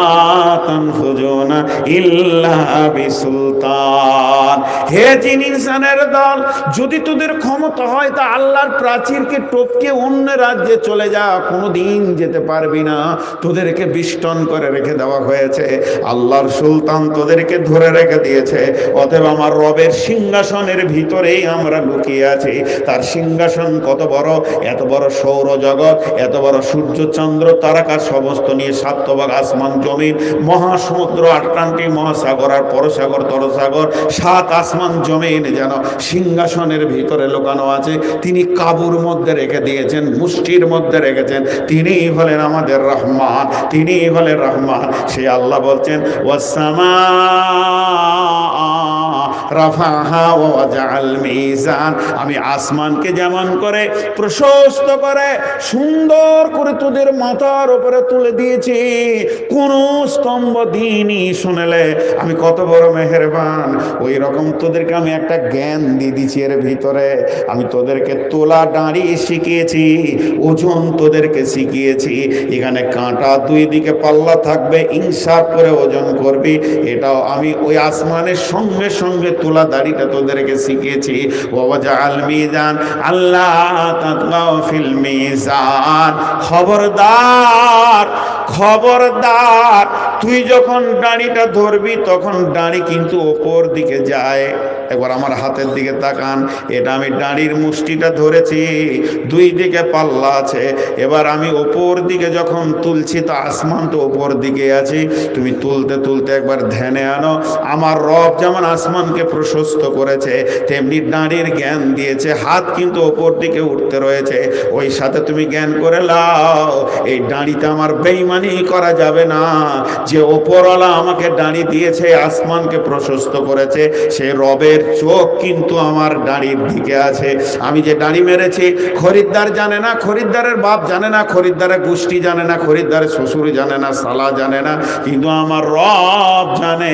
তানফুজুনা ইল্লা বিসুলতান। হে জিন ইনসানের দল, যদি তোদের ক্ষমতা হয় তা আল্লাহর প্রাচীরকে টপকে অন্য রাজ্যে চলে যা, কোনোদিন যেতে পারবি না। তোদেরকে বিষ্টন করে রেখে দেওয়া হয়েছে, আল্লাহর সুলতান তোদেরকে ধরে রেখে দিয়েছে। অতএব আমার রবের সিংহাসনের ভিতরেই আমরা লুকিয়ে আছি। তার সিংহাসন কত বড়! এত বড় সৌরজগৎ, এত বড় সূর্য চন্দ্র তারকা সমস্ত নিয়ে 7 তবক আসমান, জমিন, মহাসমুদ্র, আটলান্টিক মহাসাগর আর পরসাগর তরসাগর, 7 আসমান জমিন যেন সিংহাসনের ভিতরে লুকানো আছে। তিনি কাবুর মধ্যে রেখে দিয়েছেন, মুষ্টির মধ্যে রেখেছেন। তিনি হলেন আমাদের রহমান, তিনি হলেন রহমান। সে আল্লাহ বলছেন ওয়াস-সামা রাফাহা ওয়া ওয়াজআল মিজান। আমি আসমানকে যেমন করে প্রশস্ত করে সুন্দর করে তোদের মাথার উপরে তুলে দিয়েছি, কোন স্তম্ভ দিনই শুনেলে আমি কত বড় মেহেরবান। ওই রকম তোদেরকে আমি একটা জ্ঞান দিয়ে দিচ্ছি এর ভিতরে। আমি তোদেরকে তোলা দাঁড়ি শিখিয়েছি, ওজন তোদেরকে শিখিয়েছি। এখানে কাঁটা 2 দিকে পাল্লা থাকবে, ইনসাফ করে ওজন করবি। এটাও আমি ওই আসমানের সঙ্গে সঙ্গে তোলা দাড়িটা তোদেরকে শিখিয়েছি। ওয়াজআল মিজান আল্লাহ তাতগাউ ফিল মিজান। খবরদার খবরদার, তুই যখন দাড়িটা ধরবি তখন দাড়ি কিন্তু ওপর দিকে যায়। একবার আমার হাতের দিকে তাকান, এটা আমি দাড়ির মুষ্টিটা ধরেছি, দুই দিকে পাল্লা আছে। এবার আমি ওপর দিকে যখন তুলছি তো আসমান তো ওপর দিকে আছে। তুমি তুলতে তুলতে একবার ধ্যানে আনো, আমার রব যেমন আসমানকে প্রশস্ত করেছে তেমনি দাড়ির জ্ঞান দিয়েছে, হাত কিন্তু ওপর দিকে উঠতে রয়েছে। ওই সাথে তুমি জ্ঞান করে লাও, এই দাড়িতে আমার বেঈমানি করা যাবে না। যে ওপরওয়ালা আমাকে দাড়ি দিয়েছে, আসমানকে প্রশস্ত করেছে, সে রবের চোখ কিন্তু আমার দাড়ির দিকে আছে। আমি যে দাড়ি মেরেছি খরিদ্দার জানে না, খরিদ্দারের বাপ জানে না, খরিদ্দারের গোষ্ঠী জানে না, খরিদ্দারের শ্বশুর জানে না, সালা জানে না, কিন্তু আমার রব জানে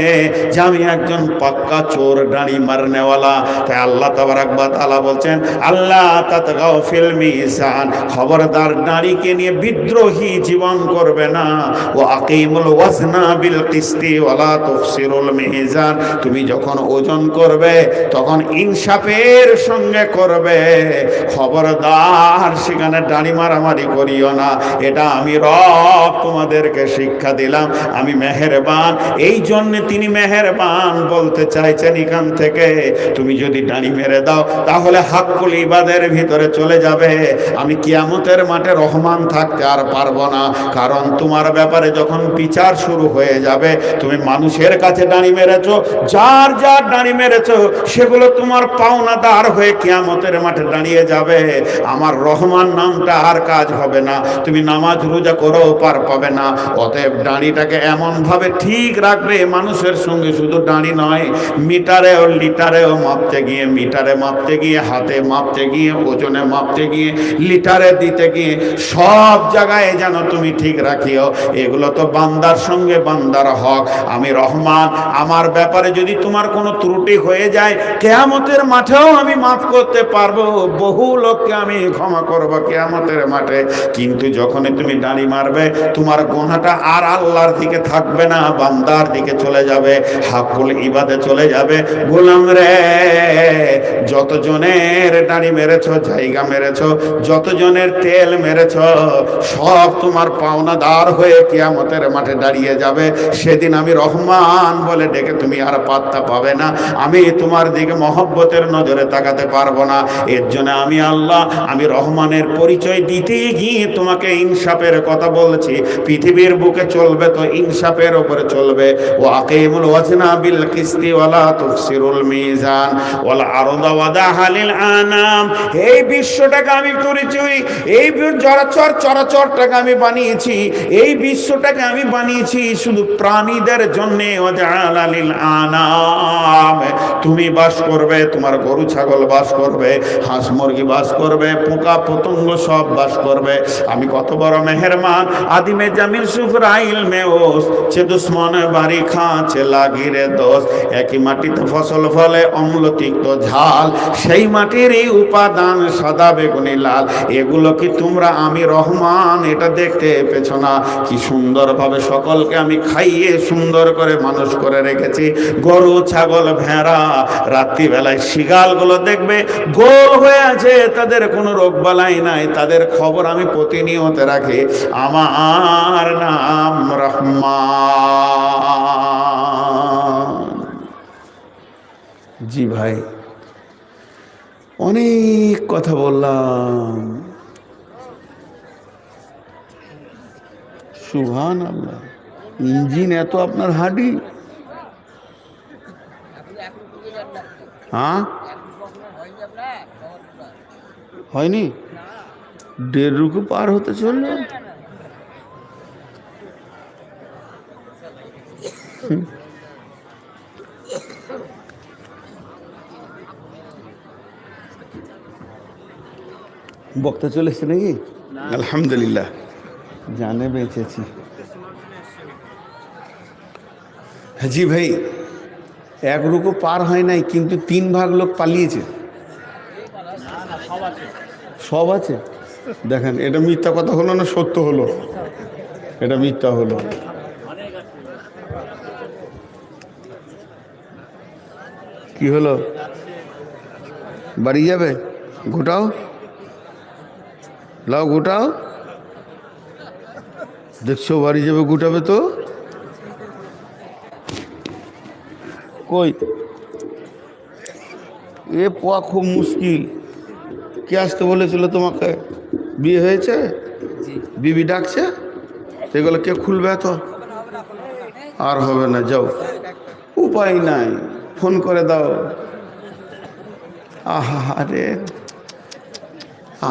যে আমি একজন পাক্কা চোর, দাড়ি মারনেওয়ালা। তাই আল্লাহ তাবারাক ওয়া তাআলা বলছেন আল্লাহ তাতগাউ ফিল মিজান, খবরদার দাড়িকে নিয়ে বিদ্রোহী জীবন করবে না। ওয়া আকিমুল ওয়াজনা বিল কিসতি ওয়ালা তুফসিরুল মিজান, তুমি যখন ওজন করবে তখন ইনসাফের সঙ্গে করবে। খবরদার সেখানে দাড়ি মারামারি করিও না। এটা আমি রব তোমাদেরকে শিক্ষা দিলাম, আমি মেহেরবান। এই জন্য তিনি মেহেরবান বলতে চাইছেন এখান থেকে তুমি যদি দাড়ি মেরে দাও তাহলে হাক্কুল ইবাদের ভিতরে চলে যাবে। আমি কিয়ামতের মাঠে রহমান থাকতে আর পারবো না, কারণ তোমার ব্যাপারে যখন বিচার শুরু হয়ে যাবে, তুমি মানুষের কাছে দাড়ি মেরেছো, যার যার দাড়ি মেরেছো সেগুলো তোমার পাওনাদার হয়ে কিয়ামতের মাঠে দাঁড়িয়ে যাবে। আমার রহমান নামটা আর কাজ হবে না, তুমি নামাজ রোজা করেও পার পাবে না। অতএব দাড়িটাকে এমন ভাবে ঠিক রাখবে, মানুষের সঙ্গে শুধু দাড়ি নয়, মিটারেও লিটারেও মাপতে গিয়ে, মিটারে মাপতে গিয়ে, হাতে মাপতে গিয়ে, ওজনে মাপতে গিয়ে, লিটারে দিতে গিয়ে, সব জায়গায় যেন তুমি ঠিক রাখিও। এগুলো তো বান্দার সঙ্গে বান্দার হক। আমি রহমান, আমার ব্যাপারে যদি তোমার কোনো ত্রুটি হয়ে যায় কিয়ামতের মাঠেও আমি মাফ করতে পারবো, বহু লোককে আমি ক্ষমা করবো কিয়ামতের মাঠে। কিন্তু যখনই তুমি দাড়ি মারবে তোমার গুনাহটা আর আল্লাহর দিকে থাকবে না, বান্দার দিকে চলে যাবে, হাক্কুল ইবাদে চলে যাবে। গোলাম রে, যতজনের দাড়ি মেরেছো, জায়গা মেরেছো, যতজনের তেল মেরেছো, সব তোমার পাওনাদার হয়ে কিয়ামতের মাঠে দাঁড়িয়ে যাবে। সেদিন আমি রহমান বলে ডেকে তুমি আর পাত্তা পাবে না, আমি তোমার দিকে মহব্বতের নজরে তাকাতে পারবো না। এর জন্য আমি আল্লাহ, আমি রহমানের পরিচয় দিতে গিয়ে তোমাকে ইনসাফের কথা বলছি। পৃথিবীর বুকে চলবে তো ইনসাফের উপরে চলবে। ওয়া আকিমুল ওয়াজনা বিল কিসতি ওয়ালা তুফসিরুল মিজান ওয়াল আরদা ওয়াদাহা লিল আনাম। এই বিশ্বটাকে আমি করেছি, এই চরাচরটাকে আমি বানিয়েছি, এই বিশ্বটাকে আমি বানিয়েছি শুধু প্রাণীদের জন্য। ওয়াজআলা লিল আনাম, তুমি বাস করবে, তোমার গরু ছাগল বাস করবে, হাঁস মুরগি বাস করবে, পোকা পতঙ্গ সব বাস করবে। আমি কত বড় মেহেরমান। আদিমে জামিল সুফরাইল মেওস সে দুশ্মন বাড়ি খাঁচে লাগিরে দোষ, একই মাটিতে ফসল ফলে অম্ল তিক্ত ঝাল, সেই মাটির এই উপাদান সাদা বেগুনি লাল। এগুলো কি তোমরা আমি রহমান এটা দেখতে পেছো না? কি সুন্দরভাবে সকলকে আমি খাইয়ে সুন্দর করে মানুষ করে রেখেছি। গরু ছাগল ভেড়া, রাত্রিবেলায় শিগালগুলো দেখবে গোল হয়ে আছে, তাদের কোনো রোগ বালাই নাই, তাদের খবর আমি প্রতিনিয়ত রাখি। আমার নাম রহমান। জি ভাই, অনেক কথা বললাম। সুবহানাল্লাহ, ইঞ্জিন এত আপনার হাডি? হ্যাঁ, হয়নি, 1.5 রুকু পার হতে চলল। বক্তা চলে এসছে নাকি? আলহামদুলিল্লাহ, জানে বেঁচেছি। জি ভাই, 1 রুকু পার হয় নাই, কিন্তু 3 ভাগ লোক পালিয়েছে। সব আছে। দেখেন, এটা মিথ্যা কথা হলো না সত্য হলো? এটা মিথ্যা হলো। কি হলো? বাড়ি যাবে? গোটাও, লাও গোটাও। দেখছো বাড়ি যাবে, গোটাবে তো। কই এ পোয়া খুব মুশকিল। কে আসতে বলেছিল তোমাকে? বিয়ে হয়েছে? বিবি ডাকছে, সেগুলো কে খুলবে? তো আর হবে না, যাও, উপায় নাই, ফোন করে দাও। আহা রে,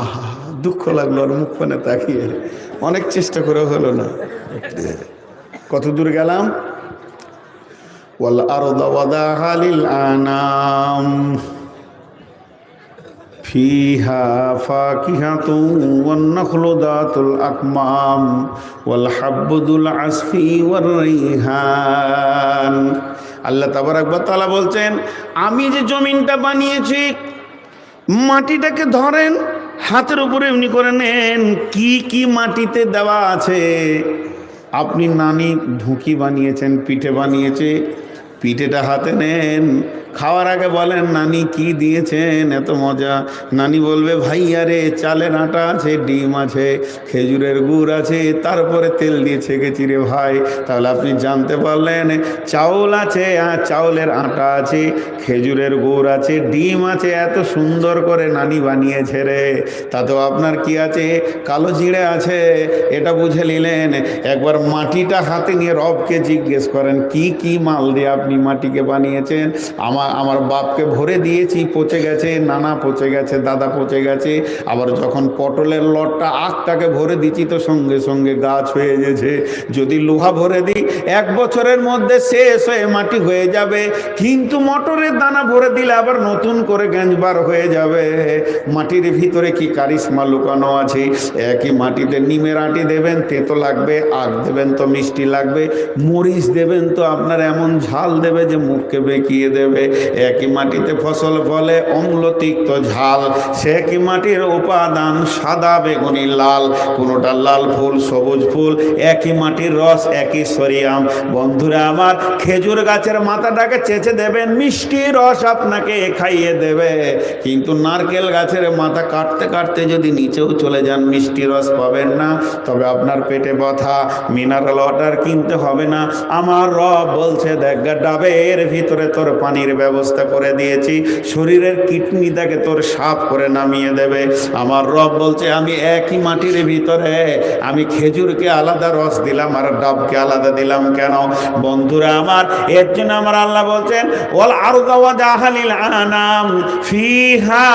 আহা, দুঃখ লাগলো আর মুখ পানে তাকিয়ে। অনেক চেষ্টা করে হলো না। কত দূর গেলাম? ওয়াল আরদা ওয়াদাহা লিল আনাম ফিহা ফাকিহাতুন ওয়ান নাখলু যাতুল আকমাম ওয়াল হাব্বুল আসফি ওয়ার রাইহান। আল্লাহ তাবারাক ওয়া তাআলা বলছেন, আমি যে জমিনটা বানিয়েছি, মাটিটাকে ধরেন, হাতের উপরে এমনি করে নেন, কি কি মাটিতে দেওয়া আছে। আপনি নানি ঢুকি বানিয়েছেন, পিঠে বানিয়েছে, পিঠেটা হাতে নেন, খাওয়ার আগে বলেন নানি কি দিয়েছেন, এত মজা। নানি বলবে ভাইয়া রে, চালের আটা আছে, ডিম আছে, খেজুরের গুড় আছে, তারপরে তেল দিয়ে ছেঁকেছি রে ভাই। তাহলে আপনি জানতে পারলেন চাউল আছে, আর চাউলের আটা আছে, খেজুরের গুড় আছে, ডিম আছে, এত সুন্দর করে নানি বানিয়েছে রে। তাতেও আপনার কি আছে? কালো জিরে আছে। এটা বুঝে নিলেন। একবার মাটিটা হাতে নিয়ে রবকে জিজ্ঞেস করেন, কি কি মাল দিয়ে আপনি মাটিকে বানিয়েছেন? আমার বাপকে ভরে দিয়েছি, পচে গেছে, নানা পচে গেছে, দাদা পচে গেছে। আবার যখন পটলের লটটা আখটাকে ভরে দিচ্ছি, তো সঙ্গে সঙ্গে গাছ হয়ে গেছে। যদি লোহা ভরে দিই, 1 বছরের মধ্যে শেষ হয়ে মাটি হয়ে যাবে। কিন্তু মটরের দানা ভরে দিলে আবার নতুন করে গেঞ্জবার হয়ে যাবে। মাটির ভিতরে কি কারিশমা লুকানো আছে। একই মাটিতে নিমের আঁটি দেবেন, তেতো লাগবে, আখ দেবেন তো মিষ্টি লাগবে, মরিচ দেবেন তো আপনার এমন ঝাল দেবে যে মুখকে বেঁকিয়ে দেবে। একই মাটিতে ফসল ফলে, অম্ল তিক্ত ঝাল। সে একই মাটির উপাদান, সাদা বেগুনি লাল, কোনোটা লাল ফুল, সবুজ ফুল, একই মাটির রস, একই সরিয়াম। বন্ধুরা আমার, খেজুর গাছের মাথাটাকে চেঁচে দেবেন, মিষ্টি রস আপনাকে খাইয়ে দেবে। কিন্তু নারকেল গাছের মাথা কাটতে কাটতে যদি নিচেও চলে যান, মিষ্টি রস পাবেন না। তবে আপনার পেটে ব্যথা, মিনারেল ওয়াটার কিনতে হবে না। আমার রব বলছে, দেখ ডাবের ভিতরে তোর পানির ব্যবস্থা করে দিয়েছি, শরীরের কিডনিটাকে তোর সাফ করে নামিয়ে দেবে। আমার রব বলছে, আমি একই মাটির ভিতরে আমি খেজুরকে আলাদা রস দিলাম আর ডাবকে আলাদা দিলাম। কেন? বন্ধুরা আমার, এর জন্য আমার আল্লাহ বলছেন, ওয়াল আরদা ওয়াদাহা লিল আনাম ফিহা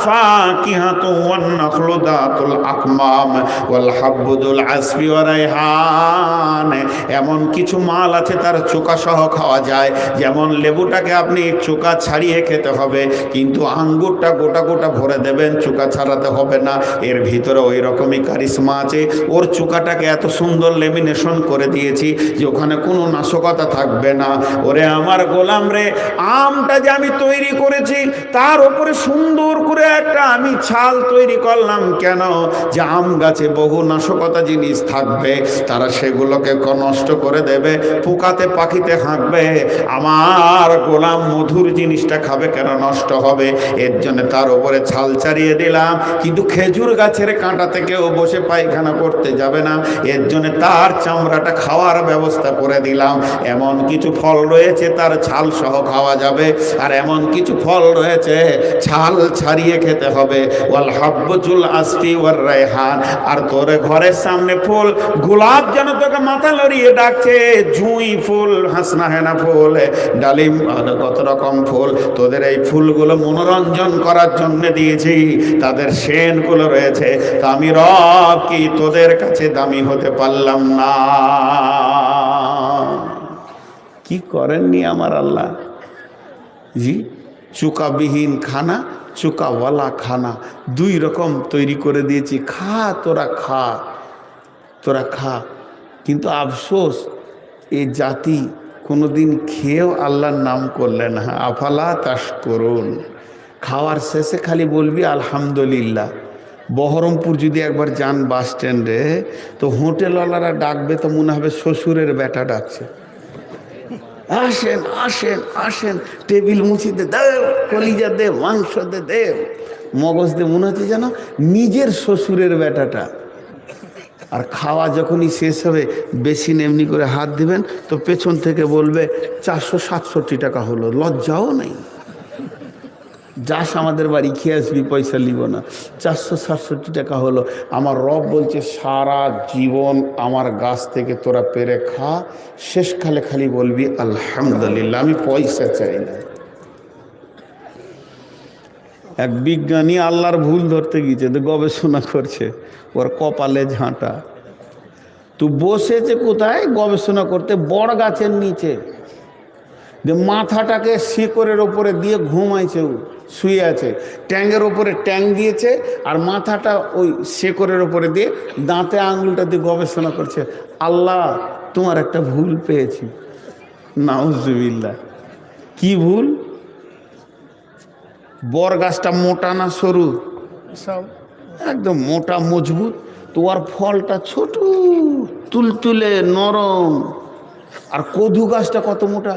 ফাকিহাতুন ওয়ান নাখলু যাতুল আকমাম ওয়াল হাব্বুল আসফি ওয়া রাইহান। এমন কিছু মাল আছে তার চোকা সহ খাওয়া যায়। যেমন লেবুটাকে আপনি চোকা ছাড়িয়ে খেতে হবে, কিন্তু আঙ্গুরটা গোটা গোটা ভরে দেবেন, চোকা ছাড়াতে হবে না। এর ভিতরে ওই রকমই কারিশমা আছে। ওর চোকাটাকে এত সুন্দর লেমিনেশন করে দিয়েছি যে ওখানে কোনো নাশকতা থাকবে না। ওরে আমার গোলাম রে, আমটা যে আমি তৈরি করেছি, তার উপরে সুন্দর করে একটা আমি ছাল তৈরি করলাম। কেন? যে আম গাছে বহু নাশকতা জিনিস থাকবে, তারা সেগুলোকে নষ্ট করে দেবে, পোকাতে পাখিতে হাঁকবে। আমার গোলাম মধুর জিনিসটা খাবে, কেন নষ্ট হবে? এর জন্য তার উপরে ছাল ছাড়িয়ে দিলাম। কিন্তু খেজুর গাছের কাঁটাতে কেউ বসে পায়খানা করতে যাবে না, এর জন্য তার চামড়াটা খাওয়ার ব্যবস্থা করে দিলাম। এমন কিছু ফল রয়েছে তার ছাল সহ খাওয়া যাবে, আর এমন কিছু ফল রয়েছে ছাল ছাড়িয়ে খেতে হবে। ওয়াল হাব্বুল আসফি ওয়ার রাইহান। আর তোর ঘরের সামনে ফুল, গোলাপ যেন তোকে মাথা লড়িয়ে ডাকছে, জুঁই ফুল, হাসনা হেনা ফুল, ডালিম, কত রকম ফুল। তোদের এই ফুলগুলো মনোরঞ্জন করার জন্য দিয়েছি, তাদের সেন্টগুলো রয়েছে। তা আমি রব কি তোদের কাছে দামি হতে পারলাম না? কি করেননি আমার আল্লাহ? জি, চুকাবিহীন খানা, চুকাওয়ালা খানা, 2 রকম তৈরি করে দিয়েছি। খা, তোরা খা, তোরা খা। কিন্তু আফসোস, এই জাতি কোনোদিন খেয়েও আল্লাহর নাম করলে না। আফালা তাশকুরুন। খাওয়ার শেষে খালি বলবি আলহামদুলিল্লাহ। বহরমপুর যদি একবার যান বাস স্ট্যান্ডে, তো হোটেলওয়ালারা ডাকবে তো মনে হবে শ্বশুরের বেটা ডাকছে। আসেন আসেন আসেন, টেবিল মুছিতে দেও, কলিজা দে, মাংস দে, মগজ দে, মনে হচ্ছে যেন নিজের শ্বশুরের বেটাটা। আর খাওয়া যখনই শেষ হবে বেশি এমনি করে হাত দিবেন তো পেছন থেকে বলবে 467 টাকা হলো, লজ্জাও নেই। যাস আমাদের বাড়ি খেয়ে আসবি, পয়সা নিব না, 467 টাকা হলো। আমার রব বলছে সারা জীবন আমার গাছ থেকে তোরা পেরে খা, শেষকালে খালি বলবি আলহামদুলিল্লাহ, আমি পয়সা চাই না। এক বিজ্ঞানী আল্লাহর ভুল ধরতে গিয়েছে, তো গবেষণা করছে, ওর কপালে ঝাঁটা। তো বসেছে কোথায় গবেষণা করতে? বড় গাছের নিচে, যে মাথাটাকে শিকড়ের ওপরে দিয়ে ঘুমাইছে, শুয়ে আছে, ট্যাঙ্গের ওপরে ট্যাঙ্ক দিয়েছে আর মাথাটা ওই শেকড়ের ওপরে দিয়ে দাঁতে আঙুলটা দিয়ে গবেষণা করছে, আল্লাহ তোমার একটা ভুল পেয়েছি। নাউজুবিল্লাহ। কি ভুল? বর গাছটা মোটা না সরু? একদম মোটা মজবুত, তোমার ফলটা ছোট তুলতুলে নরম। আর কদু গাছটা কত মোটা,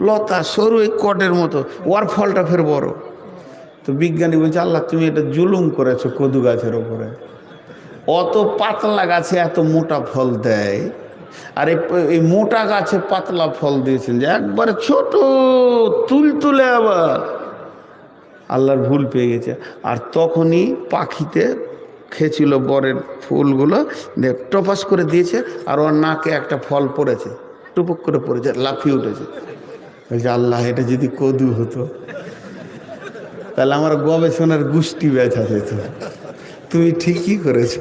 লতা সরু, এই কটের মতো, ওর ফলটা ফের বড়। তো বিজ্ঞানী বলছে আল্লাহ তুমি এটা জুলুম করেছো কদু গাছের ওপরে, অত পাতলা গাছে এত মোটা ফল দেয়, আর এই মোটা গাছে পাতলা ফল দিয়েছেন যে একবারে ছোট তুলতুলে। আবার আল্লাহর ভুল পেয়ে গেছে। আর তখনই পাখিতে খেয়েছিল বরের ফুলগুলো, টপাস করে দিয়েছে, আর ওর নাকে একটা ফল পড়েছে, টুপুক করে পড়েছে, লাফিয়ে উঠেছে। বলছে আল্লাহ এটা যদি কদু হতো তাহলে আমার গবেষণার গুষ্টি ব্যথা যেত। তুমি ঠিকই করেছ,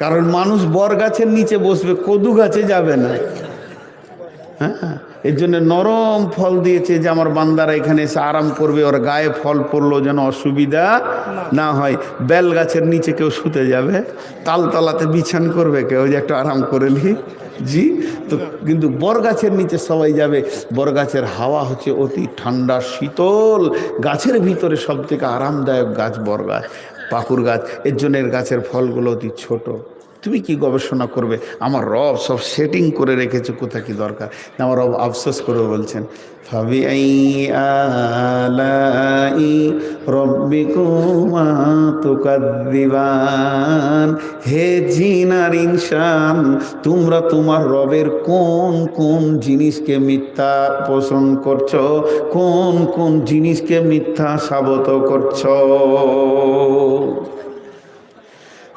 কারণ মানুষ বর গাছের নিচে বসবে, কদু গাছে যাবে না। হ্যাঁ, এর জন্য নরম ফল দিয়েছে যে আমার বান্দারা এখানে এসে আরাম করবে, ওর গায়ে ফল পড়লো যেন অসুবিধা না হয়। বেল গাছের নিচে কেউ শুতে যাবে, তালতলাতে বিছান করবে কেউ যে একটু আরাম করে নি, জি। তো কিন্তু বরগাছের নিচে সবাই যাবে। বরগাছের হাওয়া হচ্ছে অতি ঠান্ডা শীতল, গাছের ভিতরে সব থেকে আরামদায়ক গাছ বরগাছ, পাকুর গাছ। এর জন্য এর গাছের ফলগুলো অতি ছোট। তুমি কি গবেষণা করবে? আমার রব সব সেটিং করে রেখেছে, কোথায় কি দরকার। আমার রব আফসোস করে বলছেন ফাবিআই আলাই রব্বিকুমা তুকাদ্দিবান, হে জিন আর ইনসান, তোমরা তোমার রবের কোন কোন জিনিসকে মিথ্যা পোষণ করছো, কোন কোন জিনিসকে মিথ্যা সাবত করছো।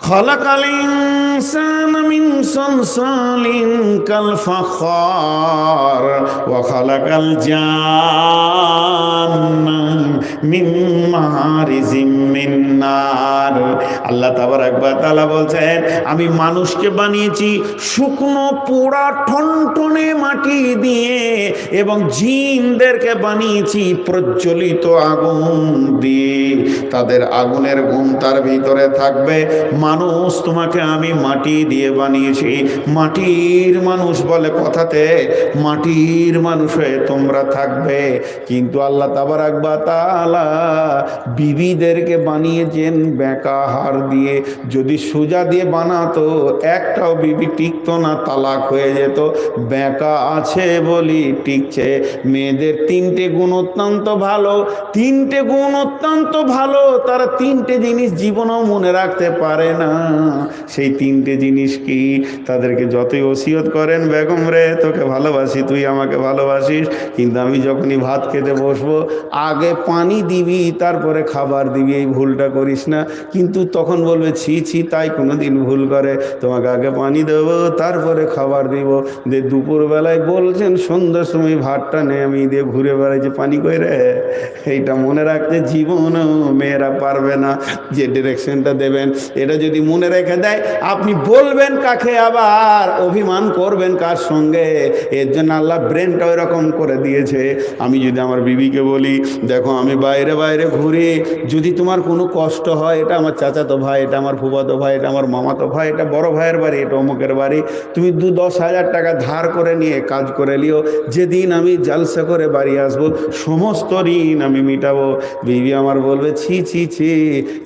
খালাকাল ইনসানা মিন সালসালিন কাল ফাখার ওয়া খালাকাল জান্না মিন মারিজিম মিন নার। আল্লাহ তাবারাক ওয়া তাআলা বলছেন আমি মানুষকে বানিয়েছি শুকনো পোড়া ঠনঠনে মাটি দিয়ে, এবং জিনদেরকে বানিয়েছি প্রজ্বলিত আগুন দিয়ে। তাদের আগুনের গুণ তার ভিতরে থাকবে। মানুষ তোমাকে আমি মাটি দিয়ে বানিয়েছি, মাটির মানুষ বলে কথাতে, মাটির মানুষ হয়ে তোমরা থাকবে। কিন্তু আল্লাহ তাবারাক ওয়া তাআলা বিবিদেরকে বানিয়েছেন বেঁকা হাড় দিয়ে। যদি সোজা দিয়ে বানাতো একটাও বিবি টিকতো না, তালাক হয়ে যেত। বেঁকা আছে বলি টিকছে। মেয়েদের তিনটে গুণ অত্যন্ত ভালো, তিনটে গুণ অত্যন্ত ভালো, তারা তিনটে জিনিস জীবনেও মনে রাখতে পারে না। সেই তিনটে জিনিস কি? তাদেরকে যতই ওসিয়ত করেন, বেগম রে তোকে ভালোবাসি, তুই আমাকে ভালোবাসিস, কিন্তু আমি যখনই ভাত খেতে বসবো আগে পানি দিবি তারপরে খাবার দিবি, এই ভুলটা করিস না। কিন্তু তখন বলবে ছি ছি, তাই কোনোদিন ভুল করে, তোমাকে আগে পানি দেবো তারপরে খাবার দিব। যে দুপুরবেলায় বলছেন সন্ধ্যার সময় ভাতটা নেই আমি দিয়ে ঘুরে বেড়াইছে পানি করে। এইটা মনে রাখতে জীবনও মেয়েরা পারবে না। যে ডিরেকশনটা দেবেন এটা যদি মনে রেখে দেয়, আপনি বলবেন কাকে, আবার অভিমান করবেন কার সঙ্গে। এর জন্য আল্লাহ ব্রেনটা ওই রকম করে দিয়েছে। আমি যদি আমার বিবিকে বলি দেখো আমি বাইরে বাইরে ঘুরি, যদি তোমার কোনো কষ্ট হয়, এটা আমার চাচাতো ভাই, এটা আমার ফুফাতো ভাই, এটা আমার মামাতো ভাই, এটা বড় ভাইয়ের বাড়ি, এটা অমুকের বাড়ি, তুমি 2-10 হাজার টাকা ধার করে নিয়ে কাজ করে লিও, যেদিন আমি জালসা করে বাড়ি আসবো সমস্ত ঋণ আমি মিটাবো। বিবি আমার বলবে ছি ছি ছি,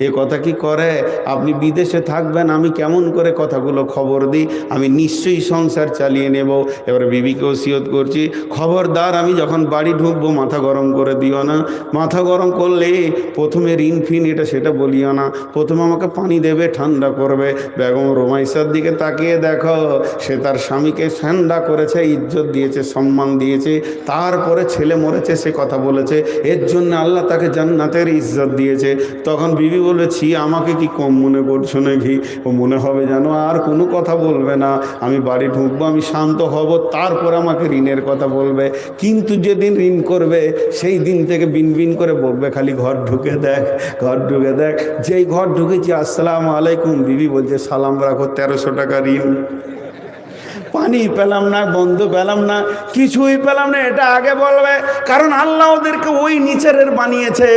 এ কথা কি করে? আপনি বিদেশে বসে থাকবেন, আমি কেমন করে কথাগুলো খবর দিই, আমি নিশ্চয়ই সংসার চালিয়ে নেব। এবার বিবিকে ওসিয়ত করছি, খবরদার আমি যখন বাড়ি ঢুকবো মাথা গরম করে দিও না। মাথা গরম করলে প্রথমে ঋণ ফিন এটা সেটা বলিও না, প্রথমে আমাকে পানি দেবে, ঠান্ডা করবে। বেগম রোমাইসার দিকে তাকিয়ে দেখো, সে তার স্বামীকে ঠান্ডা করেছে, ইজ্জত দিয়েছে, সম্মান দিয়েছে, তারপরে ছেলে মরেছে সে কথা বলেছে, এর জন্য আল্লাহ তাকে জান্নাতের ইজ্জত দিয়েছে। তখন বিবি বলেছি, আমাকে কি কম মনে করছো নাকি? ও মনে হবে যেন আর কোনো কথা বলবে না, আমি বাড়ি ঢুকবো, আমি শান্ত হব, তারপর আমাকে ঋণের কথা বলবে। কিন্তু যেদিন ঋণ করবে সেই দিন থেকে বিন বিন করে বলবে খালি ঘর ঢুকে দেখ, ঘর ঢুকে দেখ। যেই ঘর ঢুকেছি আসসালামু আলাইকুম, বিবি বলছে সালাম রাখো, 1300 টাকা ঋণ। পানি পেলাম না, বন্ধ পেলাম না, কিছুই পেলাম না, এটা আগে বলবে। কারণ আল্লাহ ওদেরকে ওই নিচের বানিয়েছে।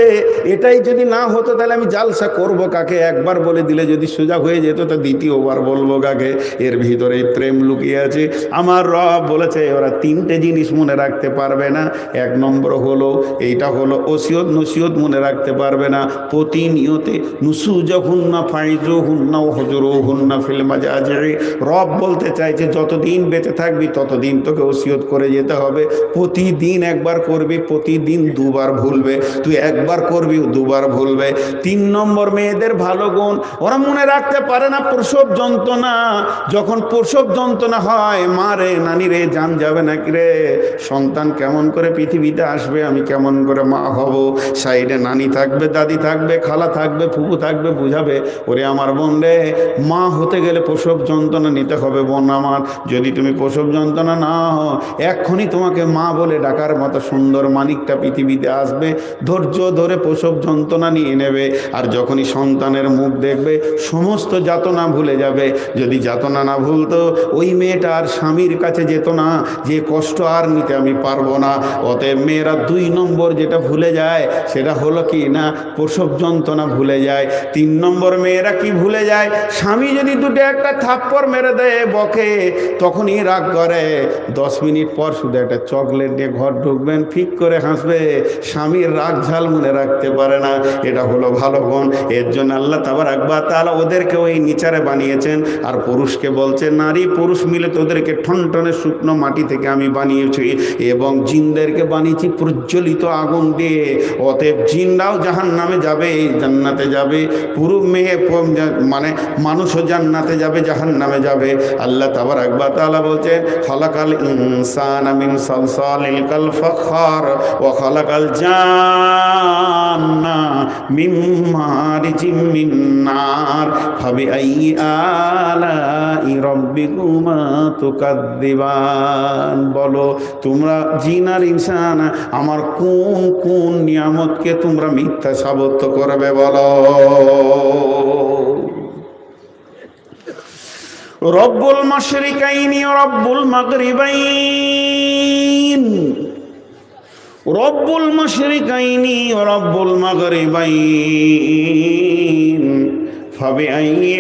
এটাই যদি না হতো তাহলে আমি জালসা করব কাকে? একবার বলে দিলে যদি সোজা হয়ে যেত তো দ্বিতীয়বার বলবো কাকে? এর ভিতরে প্রেম লুকিয়ে আছে। আমার রব বলেছে ওরা 3টে জিনিস মনে রাখতে পারবে না। 1 নম্বর হলো এইটা হলো ওসিয়ত নসিহত মনে রাখতে পারবে না। প্রতিনিয়তে নুসুজহুন্না ফাইজুহুন্না ওয়াহজুরুহুন্না ফিল মাজাজি। রব বলতে চাইছে যতদিন বেঁচে থাকবি ততদিন তোকে ওসিয়ত করে যেতে হবে। প্রতিদিন একবার করবি, প্রতিদিন 2বার ভুলবে। তুই একবার করবি, 2বার ভুলবে। 3 নম্বর মেয়েদের ভালো গুণ, ওরা মনে রাখতে পারে না প্রসব যন্ত্রণা। যখন প্রসব যন্ত্রণা হয়, মা রে নানি রে জান যাবে নাকি রে, সন্তান কেমন করে পৃথিবীতে আসবে, আমি কেমন করে মা হব। সাইডে নানি থাকবে, দাদি থাকবে, খালা থাকবে, ফুপু থাকবে, বুঝাবে ওরে আমার বোন রে, মা হতে গেলে প্রসব যন্ত্রণা নিতে হবে বোন আমার। যদি তুমি প্রসব যন্ত্রণা না হও, এক্ষুনি তোমাকে মা বলে ডাকার মতো সুন্দর মানিকটা পৃথিবীতে আসবে। ধৈর্য ধরে প্রসব যন্ত্রণা নিয়ে নেবে। আর যখনই সন্তানের মুখ দেখবে সমস্ত যাতনা ভুলে যাবে। যদি যাতনা না ভুলতো ওই মেয়েটা আর স্বামীর কাছে যেত না যে কষ্ট আর নিতে আমি পারবো না। অতএব মেয়েরা 2 নম্বর যেটা ভুলে যায় সেটা হলো কি না, প্রসব যন্ত্রণা ভুলে যায়। 3 নম্বর মেয়েরা কি ভুলে যায়, স্বামী যদি 2টো একটা থাপ্পড় মেরে দেয় বকে তখনই রাগ করে। 10 মিনিট পর শুধু একটা চকলেট দিয়ে ঘর ঢুকবেন, ফিক করে হাসবে। স্বামীর রাগ ঝাল মনে রাখতে পারে না। এটা হলো ভালো গুণ। এর জন্য আল্লাহ তাবারক ওয়া তাআলা ওদেরকে ওই নিচারে বানিয়েছেন। আর পুরুষকে বলছে নারী পুরুষ মিলে তোদেরকে ঠনঠনে শুকনো মাটি থেকে আমি বানিয়েছি এবং জিনদেরকে বানিয়েছি প্রজ্বলিত আগুন দিয়ে। অতএব জিনরাও জাহান্নামে যাবে, জান্নাতে যাবে। পুরো মেয়ে মানে মানুষও জান্নাতে যাবে, জাহান্নামে যাবে। আল্লাহ তাবারক ওয়া তাআলা বলছেন খালাকাল ইনসানা মিন সালসালিল কাল ফাখার ওয়া খালাকাল জান্না মিন মারিজিম মিন নার ফাবিআইয়ি আলাই রাব্বিকুমা তুকাদ্দিবান। বলো তোমরা জিন আর ইনসান আমার কোন কোন নিয়ামতকে তোমরা মিথ্যা সাব্যস্ত করবে বলো? রব্বুল মাশরিকাইনি ওয়া রব্বুল মাগরিবাইন, রব্বুল মাশরিকাইনি ওয়া রব্বুল মাগরিবাইন ফাবিআইয়ি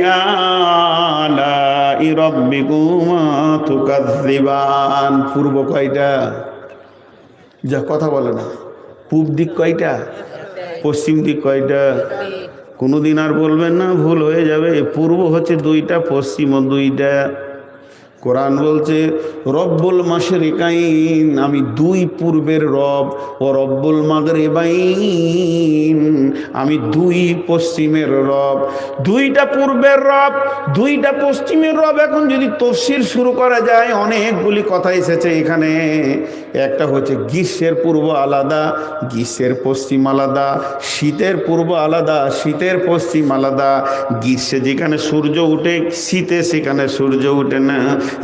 আলাই রাব্বিকুমা তুকাযযিবান। পূর্ব কয়টা? যা কথা বলে না। পূব দিক কয়টা? পশ্চিম দিক কয়টা? কোনোদিন আর বলবেন না, ভুল হয়ে যাবে। পূর্ব হচ্ছে 2টা, পশ্চিমও 2টা। কোরআন বলছে রব্বুল মাশরিকাইন, আমি 2 পূর্বের রব, ও রব্বুল মাগরিবাইন, আমি 2 পশ্চিমের রব। 2টা পূর্বের রব, 2টা পশ্চিমের রব। এখন যদি তফসির শুরু করা যায় অনেকগুলি কথা এসেছে এখানে। একটা হচ্ছে গ্রীষ্মের পূর্ব আলাদা, গ্রীষ্মের পশ্চিম আলাদা, শীতের পূর্ব আলাদা, শীতের পশ্চিম আলাদা। গ্রীষ্মে যেখানে সূর্য উঠে শীতে সেখানে সূর্য উঠে না।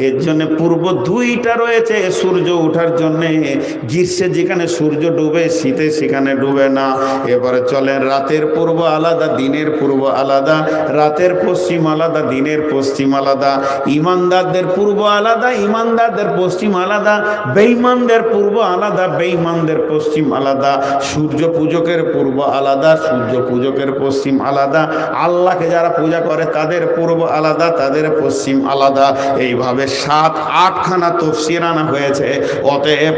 এর জন্য পূর্ব 2টা রয়েছে সূর্য ওঠার জন্যে। গ্রীষ্মে যেখানে সূর্য ডুবে শীতে সেখানে ডুবে না। এবারে চলেন রাতের পূর্ব আলাদা, দিনের পূর্ব আলাদা, রাতের পশ্চিম আলাদা, দিনের পশ্চিম আলাদা। ইমানদারদের পূর্ব আলাদা, ইমানদারদের পশ্চিম আলাদা। বেঈমানদের পূর্ব আলাদা, বেঈমানদের পশ্চিম আলাদা। সূর্য পূজকের পূর্ব আলাদা, সূর্য পূজকের পশ্চিম আলাদা। আল্লাহকে যারা পূজা করে তাদের পূর্ব আলাদা, তাদের পশ্চিম আলাদা। এইভাবে এভাবে 7-8খানা তাফসীর আনা হয়েছে। অতএব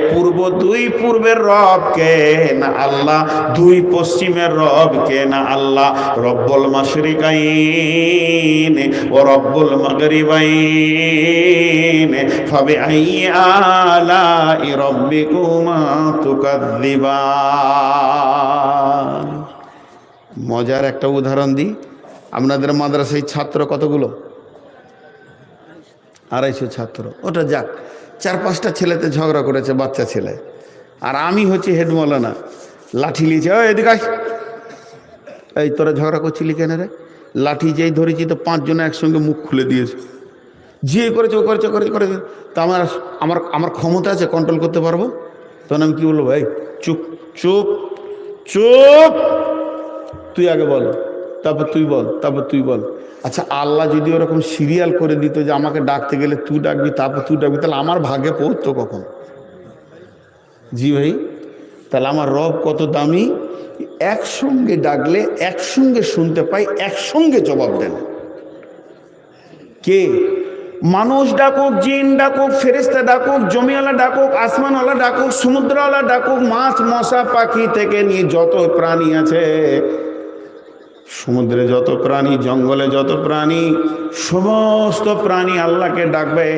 পূর্বের রব কে না আল্লাহ, 2 পশ্চিমের রব কে না আল্লাহ। রব্বুল মাশরিকাইন ও রব্বুল মাগরিবাইন ফাবিআইয়ি আলাই রাব্বিকুমা তুকাযযিবান। মজার একটা উদাহরণ দিই। আপনাদের মাদ্রাসায় ছাত্র কতগুলো? 250 ছাত্র। ওটা যাক, 4-5টা ছেলেতে ঝগড়া করেছে, বাচ্চা ছেলে, আর আমি হচ্ছি হেড মৌলানা, লাঠি লিয়েছে, ওই এদিকে আয়, এই তোরা ঝগড়া করছিলি কেন রে? লাঠি যেই ধরেছি তো 5 জনে একসঙ্গে মুখ খুলে দিয়েছে, যে করেছে ও করেছে করেছে। তা আমার ক্ষমতা আছে, কন্ট্রোল করতে পারবো? তখন আমি কি বলবো? ভাই চুপ চুপ চুপ, তুই আগে বল, তারপর তুই বল, তারপর তুই বল। আচ্ছা, আল্লাহ যদি ওরকম সিরিয়াল করে দিত যে আমাকে ডাকতে গেলে তুই ডাকবি, তারপর তুই ডাকবি, তাহলে আমার ভাগে পড়তো কখন? জি ভাই, তাহলে আমার রব কত দামি। একসঙ্গে ডাকলে একসঙ্গে শুনতে পাই, একসঙ্গে জবাব দেন। কে? মানুষ ডাকুক, জিন ডাকুক, ফেরেশতা ডাকুক, জমিওয়ালা ডাকুক, আসমানওয়ালা ডাকুক, সমুদ্রওয়ালা ডাকুক, মাছ মশা পাখি থেকে নিয়ে যত প্রাণী আছে, সমুদ্রে যত প্রাণী, জঙ্গলে যত প্রাণী, সমস্ত প্রাণী আল্লাহকে ডাকবে,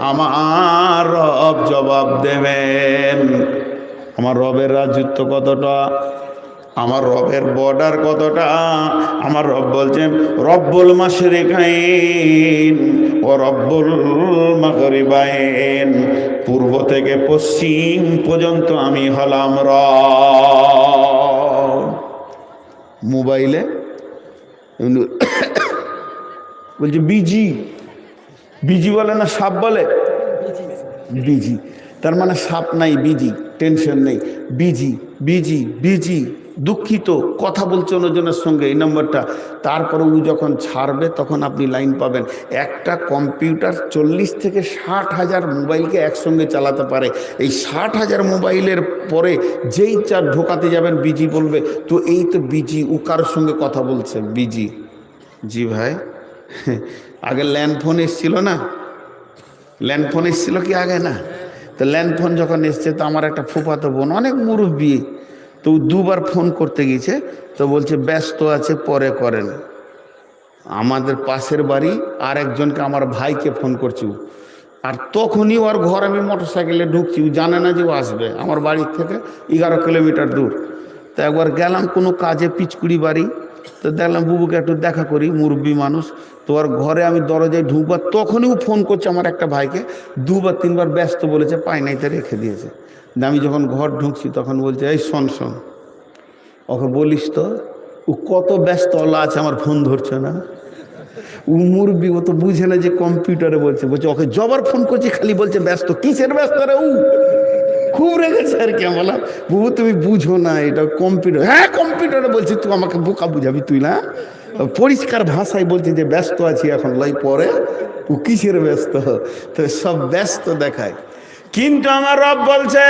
আমার রব জবাব দেবেন। আমার রবের রাজত্ব কতটা, আমার রবের বর্ডার কতটা। আমার রব বলছেন রব্বুল মাশরিকাইন ও রব্বুল মাগরিবাইন, পূর্ব থেকে পশ্চিম পর্যন্ত আমি হলাম রব। মোবাইলে বলছে বিজি, বিজি বলে না সাপ বলে? বিজি, তার মানে সাপ নাই, বিজি, টেনশন নেই, বিজি বিজি বিজি, দুঃখিত, কথা বলছে অন্যজনের সঙ্গে, এই নম্বরটা। তারপরে ও যখন ছাড়বে তখন আপনি লাইন পাবেন। একটা কম্পিউটার 40 থেকে 60,000 মোবাইলকে একসঙ্গে চালাতে পারে। এই 60,000 মোবাইলের পরে যেই চার ঢোকাতে যাবেন বিজি বলবে, তো এই তো বিজি, ও কারোর সঙ্গে কথা বলছে, বিজি। জি ভাই, আগে ল্যান্ডফোন এসছিল না? ল্যান্ডফোন এসছিল কি আগে না? তো ল্যান্ডফোন যখন এসছে, তো আমার একটা ফুফাতো বোন, অনেক মুরব্বী, তো 2বার ফোন করতে গিয়েছে, তো বলছে ব্যস্ত আছে, পরে করেন। আমাদের পাশের বাড়ি আর একজনকে, আমার ভাইকে ফোন করছি, আর তখনই ওর ঘর, আমি মোটরসাইকেলে ঢুকছি, ও জানে না যে ও আসবে, আমার বাড়ির থেকে 11 কিলোমিটার দূর। তো একবার গেলাম কোনো কাজে, পিচকুড়ি বাড়ি, তো দেখলাম বুবুকে একটু দেখা করি, মুরব্বী মানুষ। তো ওর ঘরে আমি দরজায় ঢুকবার তখনই ও ফোন করছে আমার একটা ভাইকে, 2-3বার ব্যস্ত বলেছে, পাই নাই, তো রেখে দিয়েছে। আমি যখন ঘর ঢুকছি তখন বলছে, এই শোন শোন, ওকে বলিস তো ও কত ব্যস্ত আছে, আমার ফোন ধরছে না। ও মুরব্বী, ও তো বুঝে না যে কম্পিউটারে বলছে, ওকে জবার ফোন করছি, খালি বলছে ব্যস্ত। কিসের ব্যস্ত রে? ও খুব রেগেছে আর কি। বললাম, বুবু তুমি বুঝো না, এটা কম্পিউটার। হ্যাঁ কম্পিউটারে বলছি, তুই আমাকে বোকা বুঝাবি তুই না? পরিষ্কার ভাষায় বলছি যে ব্যস্ত আছি এখন, লাই পরে ও কিসের ব্যস্ত? তো সব ব্যস্ত দেখায়। কিন্তু আমার রব বলছে,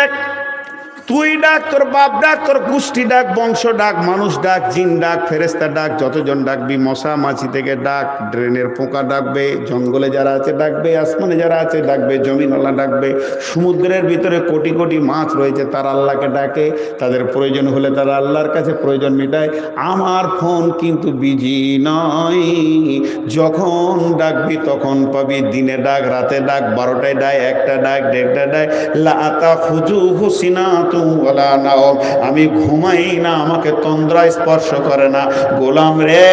তুই ডাক, তোর বাপ ডাক, তোর গোষ্ঠী ডাক, বংশ ডাক, মানুষ ডাক, জিন ডাক, ফেরেশতা ডাক, যতজন ডাকবি, মশা মাছি থেকে ডাক, ড্রেনের পোকা ডাকবে, জঙ্গলে যারা আছে ডাকবে, আসমানে যারা আছে ডাকবে, জমিনওয়ালা ডাকবে, সমুদ্রের ভিতরে কোটি কোটি মাছ রয়েছে, তারা আল্লাহকে ডাকে, তাদের প্রয়োজন হলে তারা আল্লাহর কাছে প্রয়োজন মেটায়। আমার ফোন কিন্তু বিজি নয়, যখন ডাকবি তখন পাবি। দিনে ডাক, রাতে ডাক, 12টায় ডাক, 1টা ডাক, 1:30টা ডাক, লা তাখুযুহু সিনাতুন ওয়ালা নাওম, আমি ঘুমাই না, আমাকে তন্দ্রা স্পর্শ করে না। গোলাম রে,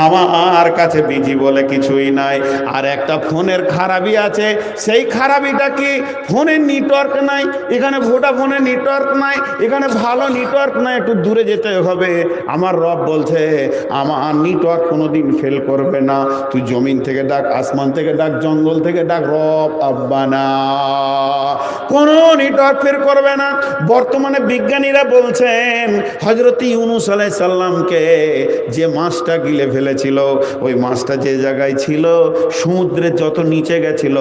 আমার কাছে বিজি বলে কিছুই নাই। আর একটা ফোনের খারাপি আছে, সেই খারাপিটা কি? ফোনের নেটওয়ার্ক নাই। এখানে ভোডাফোনের নেটওয়ার্ক নাই, এখানে ভালো নেটওয়ার্ক নাই, একটু দূরে যেতে হবে। আমার রব বলছে, আমার নেটওয়ার্ক কোনোদিন ফেল করবে না। তুই জমিন থেকে ডাক, আসমান থেকে ডাক, জঙ্গল থেকে ডাক, রব আব্বানা, কোনো নেটওয়ার্ক ফেল করবে না। বর্তমানে বিজ্ঞানীরা বলছেন, হযরত ইউনূস আলাইহিস সালামকে যে মাছটা গিলে ফেলেছিল, ওই মাছটা যে জায়গায় ছিল, সমুদ্রের যত নিচে গেছিল,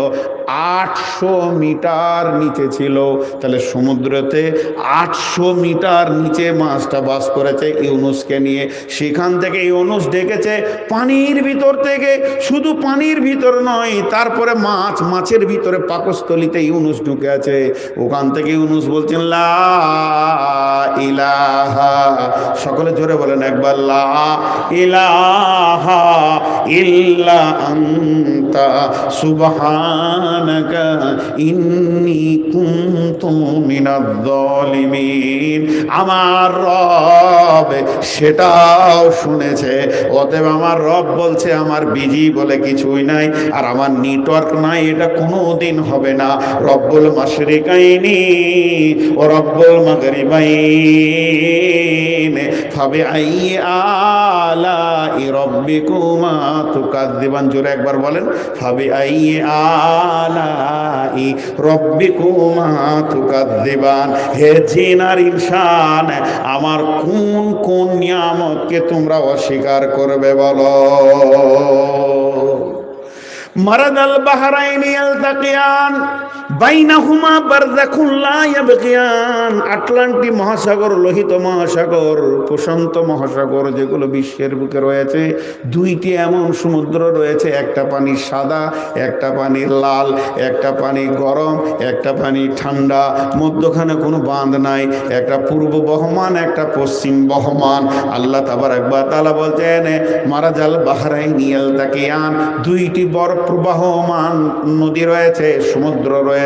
800 মিটার নিচে ছিল। তাহলে সমুদ্রতে 800 মিটার নিচে মাছটা বাস করেছে ইউনুসকে নিয়ে। সেখান থেকে ইউনুস ডেকেছে পানির ভিতর থেকে, শুধু পানির ভিতর নয়, তারপরে মাছের ভিতরে পাকস্থলিতে ইউনুস ঢুকে আছে। ওখান থেকে ইউনুস বলছেন লা ইলাহা, সকলে জোরে বলেন একবার, লা ইলাহা ইল্লা আনতা সুবহানাকা ইন্নী কুনতু মিনাজ জালিমিন। আমার রব সেটাও শুনেছে। অতএব আমার রব বলছে আমার বিজি বলে কিছুই নাই, আর আমার নেটওয়ার্ক নাই, এটা কোনোদিন হবে না। রব্বুল মাশরিকাইনি ও রব্বুল মাগরিবাইন ফাবিআইয়ি আলাই রাব্বিকুমা তুকাযযিবান। জোরে একবার বলেন, ফাবিআইয়ি আলাই রাব্বিকুমা তুকাযযিবান। হে জিন আর ইনসান, আমার কোন কোন নিয়ামতকে তোমরা অস্বীকার করবে বলো। মারাদাল বাহরাইনি ইয়ালতাকিয়ান বাইনাহুমা বারযাখুন লা ইয়াবগিয়ান। আটলান্টিক মহাসাগর, লোহিত মহাসাগর, প্রশান্ত মহাসাগর যেগুলো বিশ্বের বুকে রয়েছে, দুইটি এমন সমুদ্র রয়েছে, একটা পানি সাদা, একটা পানি লাল, একটা পানি গরম, একটা পানি ঠান্ডা, মধ্যখানে কোনো বাঁধ নাই, একটা পূর্ব বহমান, একটা পশ্চিম বহমান। আল্লাহ তাবারাক ওয়া তাআলা বলছেন মারাজাল বাহরাইনি ইয়ালতাকিয়ান, দুইটি বড় প্রবাহমান নদী রয়েছে, সমুদ্র রয়েছে।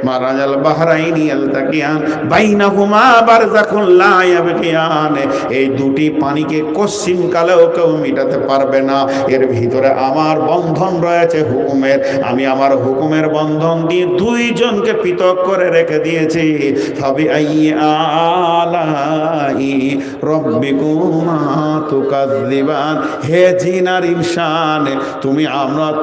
মারাজাল বাহরাইনি ইয়ালতাকিয়ান বাইনাহুমা বারযাখুন লা ইয়াবগিয়ান। এই দুটি পানিকে কশ্চিন কালেও কেউ মিটাতে পারবে না। এর ভিতরে আমার বন্ধন রয়েছে হুকুমের। আমি আমার হুকুমের বন্ধন দিয়ে দুইজনকে পৃথক করে রেখে দিয়েছি। ফাবিআইয়ি আলাই রাব্বিকুমা তুকাযযিবান। হে জিন আর ইনসান,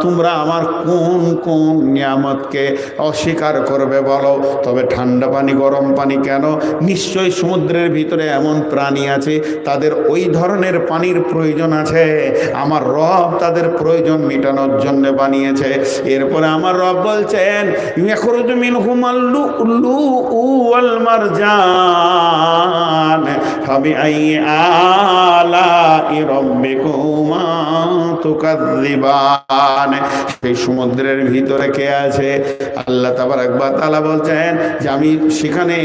তোমরা আমার কোন কোন নিয়ামতকে অস্বীকার করবে বলো। তবে ঠান্ডা পানি, গরম পানি কেন? নিশ্চয়ই সমুদ্রের ভিতরে এমন প্রাণী আছে তাদের ওই ধরনের পানির প্রয়োজন আছে। আমার রব তাদের প্রয়োজন মেটানোর জন্য বানিয়েছে। এরপরে আমার রব বলছেন ইয়াখরুজু মিনহুমাল লুলুউ ওয়াল মারজান ফাবিআইয়ি আলাই রাব্বিকুমা তুকাযযিবান। সেই সমুদ্রের ভিতরে কে আছে? আল্লাহ তাবারাক ওয়া তাআলা বলছেন যে আমি সেখানে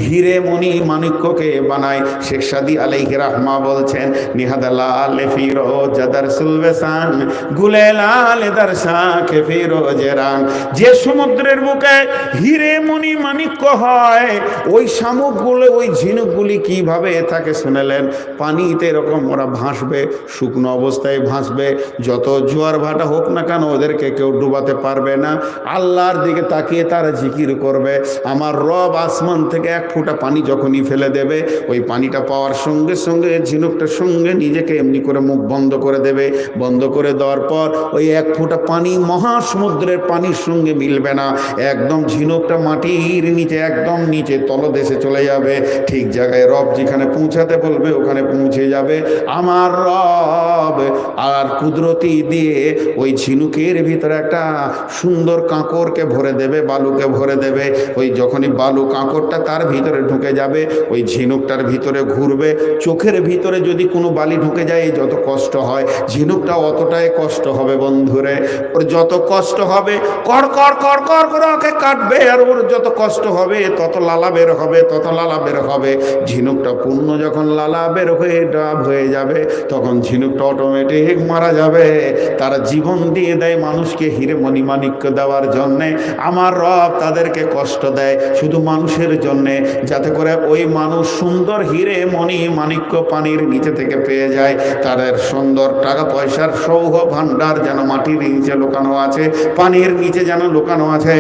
হিরে মণি মাণিক্যকে বানাই। শেখ সাদী আলাইহি রাহমা বলছেন নিহাদালাল ফিরোজ দারসুল বেসান গুলেলাল দারসা কে ফিরোজে রাং। যে সমুদ্রের বুকে হিরে মণি মাণিক্য হয়, ওই শামুকগুলো, ওই ঝিনুকগুলি কিভাবে থাকে শুনেলেন? পানিতে এরকম ওরা ভাসবে, শুকনো অবস্থায় ভাসবে। যত জোয়ার ভাটা হোক না কেন ওদেরকে কেউ ডুবাতে পারবে না। আল্লাহর দিকে তাকিয়ে তারা জিকির করবে। আমার রব আসমান থেকে এক ফোঁটা পানি যখনই ফেলে দেবে, ওই পানিটা পাওয়ার সঙ্গে সঙ্গে ঝিনুকটার সঙ্গে নিজেকে এমনি করে মুখ বন্ধ করে দেবে। বন্ধ করে দেওয়ার পর ওই এক ফোঁটা পানি মহাসমুদ্রের পানির সঙ্গে মিলবে না। একদম ঝিনুকটা মাটির নিচে, একদম নিচে তলদেশে চলে যাবে। ঠিক জায়গায় রব যেখানে পৌঁছাতে বলবে ওখানে পৌঁছে যাবে। আমার রব আর কুদরতি দিয়ে ওই ঝিনুকের ভিতরে একটা সুন্দর কাঁকরকে ভরে দেবে, বালুকে ভরে দেবে। ওই যখনই বালু কাঁকরটা তার ভিতরে ঢুকে যাবে, ওই ঝিনুকটার ভিতরে ঘুরবে। চোখের ভিতরে যদি কোনো বালি ঢুকে যায় যত কষ্ট হয়, ঝিনুকটা অতটাই কষ্ট হবে বন্ধুরে। ওর যত কষ্ট হবে কর কর কর কর করে ওকে কাটবে, আর ওর যত কষ্ট হবে তত লালা বের হবে, তত লালা বের হবে। ঝিনুকটা পূর্ণ যখন লালা বের হয়ে ডাব হয়ে যাবে, তখন ঝিনুকটা অটোমেটিক মারা যাবে। তারা জীবন দিয়ে দেয় মানুষকে হিরে মণি মাণিক্য দেওয়ার জন্যে। আমার রব তাদেরকে কষ্ট দেয় শুধু মানুষের জন্যে, যাতে করে ওই মানুষ সুন্দর হিরে মণি মাণিক্য পানির নিচে থেকে পেয়ে যায়। তাদের সুন্দর টাকা পয়সার সৌহ ভাণ্ডার যেন মাটির নিচে লুকানো আছে, পানির নিচে যেন লুকানো আছে।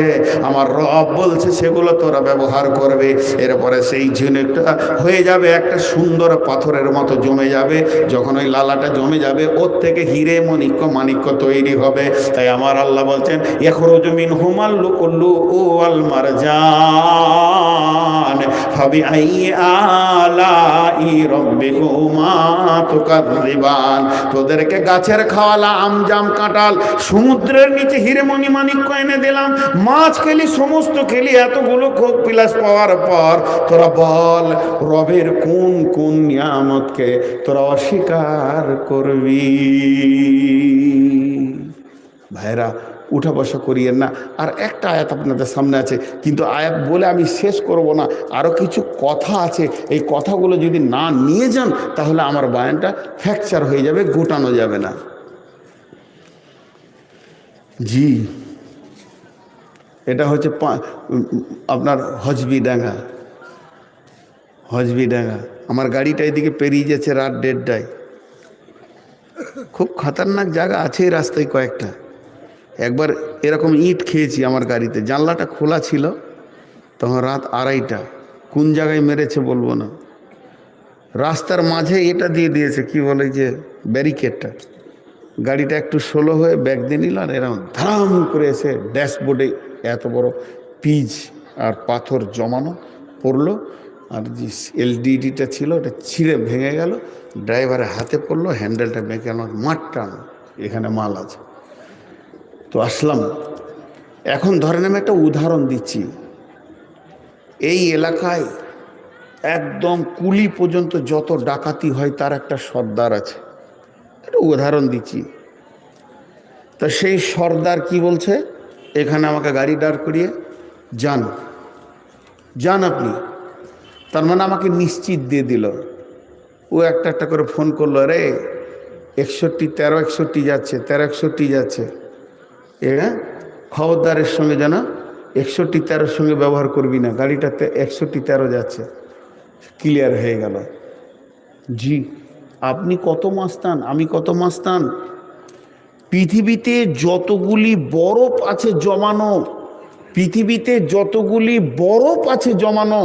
আমার রব বলছে সেগুলো তোরা ব্যবহার করবে। এরপরে সেই ঝিনুকটা হয়ে যাবে একটা সুন্দর পাথরের মতো জমে যাবে। যখন ওই লালাটা জমে যাবে, ওর থেকে হিরে মণিক্য মাণিক্য তৈরি হবে। তাই আমার আল্লাহ বলছেন ইয়াখরুজু মিনহুমাল লুলুউ ওয়াল মারজান ফাবিআইয়ি আলাই রাব্বিকুমা তুকাযযিবান। তোদেরকে গাছের খাওয়ালা আম জাম কাঁঠাল, সমুদ্রের নিচে হিরে মণি মাণিক্য এনে দিলাম, মাছ খেলি, সমস্ত খেলি, এতগুলো খোক বিলাস পাওয়ার পর তোরা বল রবের কোন কোন নিয়ামতকে তোরা অস্বীকার করবি? ভাইরা, উঠা বসা করিয়েন না। আর একটা আয়াত আপনাদের সামনে আছে, কিন্তু আয়াত বলে আমি শেষ করব না, আরও কিছু কথা আছে। এই কথাগুলো যদি না নিয়ে যান তাহলে আমার বয়ানটা ফ্র্যাকচার হয়ে যাবে, গোটানো যাবে না। জি, এটা হচ্ছে আপনার হজবিডাঙ্গা। হজবিডাঙ্গা আমার গাড়িটা এদিকে পেরিয়ে যাচ্ছে রাত 1:30টায়। খুব খতরনাক জায়গা আছে এই রাস্তায় কয়েকটা। একবার এরকম ইট খেয়েছি আমার গাড়িতে, জানলাটা খোলা ছিল, তখন রাত 2:30টা। কোন জায়গায় মেরেছে বলবো না, রাস্তার মাঝে এটা দিয়ে দিয়েছে, কি বলে যে ব্যারিকেডটা। গাড়িটা একটু স্লো হয়ে ব্যাগ দিয়ে নিল, আর এরকম ধাম করে এসে ড্যাশবোর্ডে এত বড় পিচ আর পাথর জমানো পড়লো, আর যে এলডিডিটা ছিল ওটা ছিঁড়ে ভেঙে গেল, ড্রাইভারের হাতে পড়লো, হ্যান্ডেলটা ভেঙে গেল, মাঠটান এখানে মাল আছে। তো আসলাম। এখন ধরেন আমি একটা উদাহরণ দিচ্ছি, এই এলাকায় একদম কুলি পর্যন্ত যত ডাকাতি হয় তার একটা সর্দার আছে, একটা উদাহরণ দিচ্ছি। তা সেই সর্দার কি বলছে, এখানে আমাকে গাড়ি দাঁড় করিয়ে যান, যান আপনি। তার মানে আমাকে নিশ্চিত দিয়ে দিল। ও একটা একটা করে ফোন করলো, রে 61 13 61 যাচ্ছে, 13 61 যাচ্ছে, এরা খবরদারের সঙ্গে যেন 61 13 সঙ্গে ব্যবহার করবি না, গাড়িটাতে 61 13 যাচ্ছে। ক্লিয়ার হয়ে গেল। জি, আপনি কত মাস্তান, আমি কত মাস্তান। পৃথিবীতে যতগুলি বরফ আছে জমানো, পৃথিবীতে যতগুলি বরফ আছে জমানো,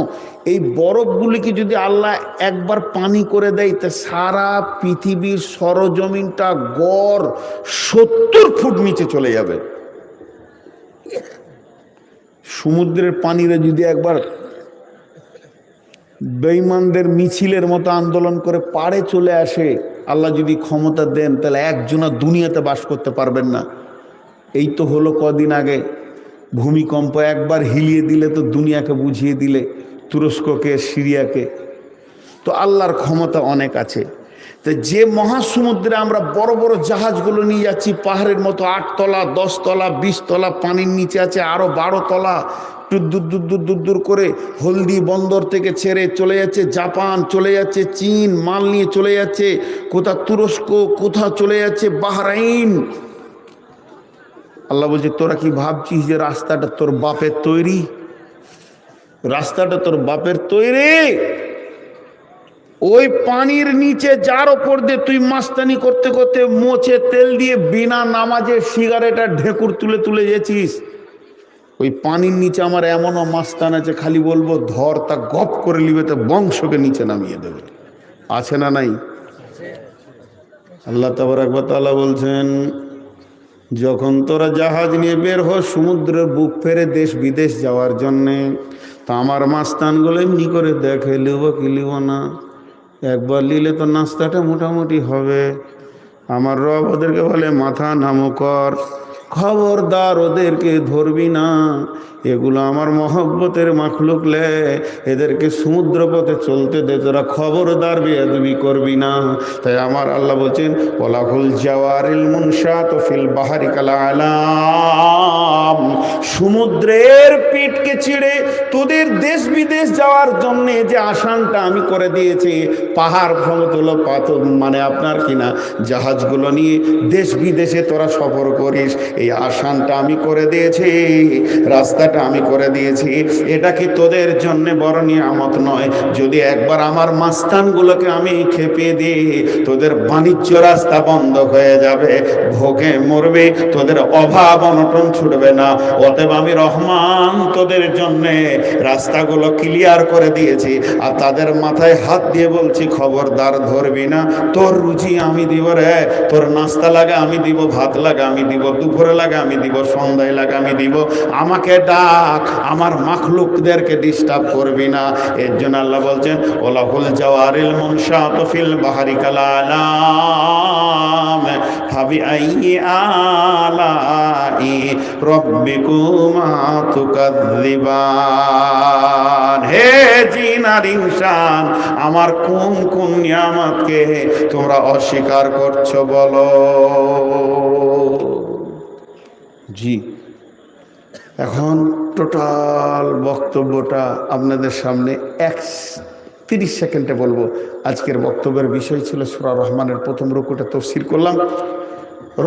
এই বরফগুলিকে যদি আল্লাহ একবার পানি করে দেয় তা সারা পৃথিবীর সরজমিনটা গড় 70 ফুট নিচে চলে যাবে। সমুদ্রের পানিরে যদি একবার বেঈমানদের মিছিলের মতো আন্দোলন করে পাড়ে চলে আসে, আল্লাহ যদি ক্ষমতা দেন, তাহলে একজনা দুনিয়াতে বাস করতে পারবেন না। এই তো হলো কদিন আগে ভূমিকম্প, একবার হিলিয়ে দিলে তো দুনিয়াকে বুঝিয়ে দিলে, তুরস্ককে, সিরিয়াকে। তো আল্লাহর ক্ষমতা অনেক আছে। তো যে মহাসমুদ্রে আমরা বড় বড় জাহাজগুলো নিয়ে যাচ্ছি, পাহাড়ের মতো 8 তলা 10 তলা 20 তলা, পানির নিচে আছে আরও 12 তলা, দূর দূর দূর দূর দূর করে হলদি বন্দর থেকে ছেড়ে চলে যাচ্ছে জাপান, চলে যাচ্ছে চীন, মাল নিয়ে চলে যাচ্ছে কোথা তুরস্ক, কোথা চলে যাচ্ছে বাহরাইন। আল্লাহ বলছে, তোরা কি ভাবছিস যে রাস্তাটা তোর বাপের তৈরি? রাস্তাটা তোর বাপের তৈরি? ওই পানির নিচে যার ওপর দিয়ে তুই মাস্তানি করতে করতে মোচে তেল দিয়ে বিনা নামাজে সিগারেট আর ঢেকুর তুলে তুলে গেছিস, ওই পানির নিচে আমার এমনও মাস্তান আছে, খালি বলবো ধর, তা গপ করে নিবে, তো বংশকে নিচে নামিয়ে দেবে। আছে না নাই? আল্লাহ তাবারক ওয়া তাআলা বলছেন, যখন তোরা জাহাজ নিয়ে বের হ সমুদ্রের বুক ফেরে দেশ বিদেশ যাওয়ার জন্যে, তা আমার মাস্তানগুলো এমনি করে দেখে লিব কি লিব না। একবার নিলে তো নাস্তাটা মোটামুটি হবে। আমার রব ওদেরকে বলে, মাথা নামো কর, খবরদার ওদেরকে ধরবি না, এগুলো আমার মহব্বতের মাখলুক লে, এদেরকে সমুদ্র পথে চলতে দে, তোরা খবরদার বেয়াদবি করবি না। তাই আমার আল্লাহ বলছেন, ওয়ালাহুল জাওয়ারিল মুনশাত ফিল বাহরি কাল আলাম, সমুদ্রের পিঠকে ছিঁড়ে তোদের দেশ বিদেশ যাওয়ার জন্য যে আসানটা আমি করে দিয়েছি, পাহাড় সমতল পাথর মানে আপনার কিনা জাহাজগুলো নিয়ে দেশ বিদেশে তোরা সফর করিস, এই আসানটা আমি করে দিয়েছি, রাস্তাটা আমি করে দিয়েছি। এটা কি তোদের জন্য বড় নিয়ামত নয়? যদি একবার আমার মাস্তানগুলোকে আমি খেপিয়ে দিই, তোদের বাণিজ্য রাস্তা বন্ধ হয়ে যাবে, ভোগে মরবে, তোদের অভাব অনটন ছুটবে না। অতএব আমি রহমান তোদের জন্য রাস্তাগুলো ক্লিয়ার করে দিয়েছি, আর তাদের মাথায় হাত দিয়ে বলছি, খবরদার ধরবি না, তোর রুচি আমি দিব রে, তোর নাস্তা লাগে আমি দিব, ভাত লাগে আমি দিব, দুপুরে লাগে আমি দিব, সন্ধ্যায় লাগে আমি দিব, আমাকে ডাক রাখ, আমার মাখলুকদেরকে ডিস্টার্ব করবি না। এর জন্য আল্লাহ বলছেন ওলাহুল জাওয়ারিল মুনশাতু ফিল বাহরি কালালাম ফাবিআইয়ি আলাই রাব্বিকুমা তুকাযযিবান। হে জিন আর ইনসান, আমার কোন কোন নিয়ামতকে তোমরা অস্বীকার করছো বলো। জি, এখন টোটাল বক্তব্যটা আপনাদের সামনে 30 সেকেন্ডে বলবো। আজকের বক্তব্যের বিষয় ছিল সূরা রহমানের প্রথম রুকুটা তাফসীর করলাম।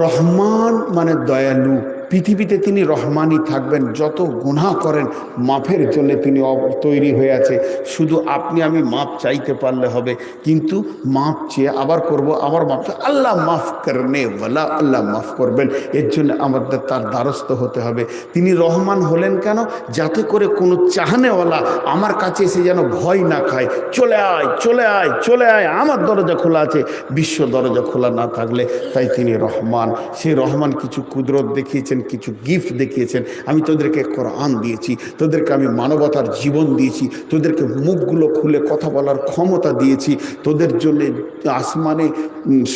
রহমান মানে দয়ালু। পৃথিবীতে তিনি রহমানই থাকবেন। যত গুনাহ করেন মাফের জন্য তিনি তৈরি হয়ে আছে। শুধু আপনি আমি মাফ চাইতে পারলে হবে, কিন্তু মাফ চেয়ে আবার করব, আবার মাফ, আল্লাহ মাফ করনে ওয়ালা, আল্লাহ মাফ করবেন। এর জন্য আমাদের তার দ্বারস্থ হতে হবে। তিনি রহমান হলেন কেন? যাতে করে কোনো চাহনেওয়ালা আমার কাছে এসে যেন ভয় না খায়, চলে আয় চলে আয় চলে আয়, আমার দরজা খোলা আছে, বিশ্ব দরজা খোলা না থাকলে। তাই তিনি রহমান। সেই রহমান কিছু কুদরত দেখিয়েছেন, কিছু গিফট দেখিয়েছেন। আমি তোদেরকে কোরআন দিয়েছি, তোদেরকে আমি মানবতার জীবন দিয়েছি, তোদেরকে মুখগুলো খুলে কথা বলার ক্ষমতা দিয়েছি, তোদের জন্য আসমানে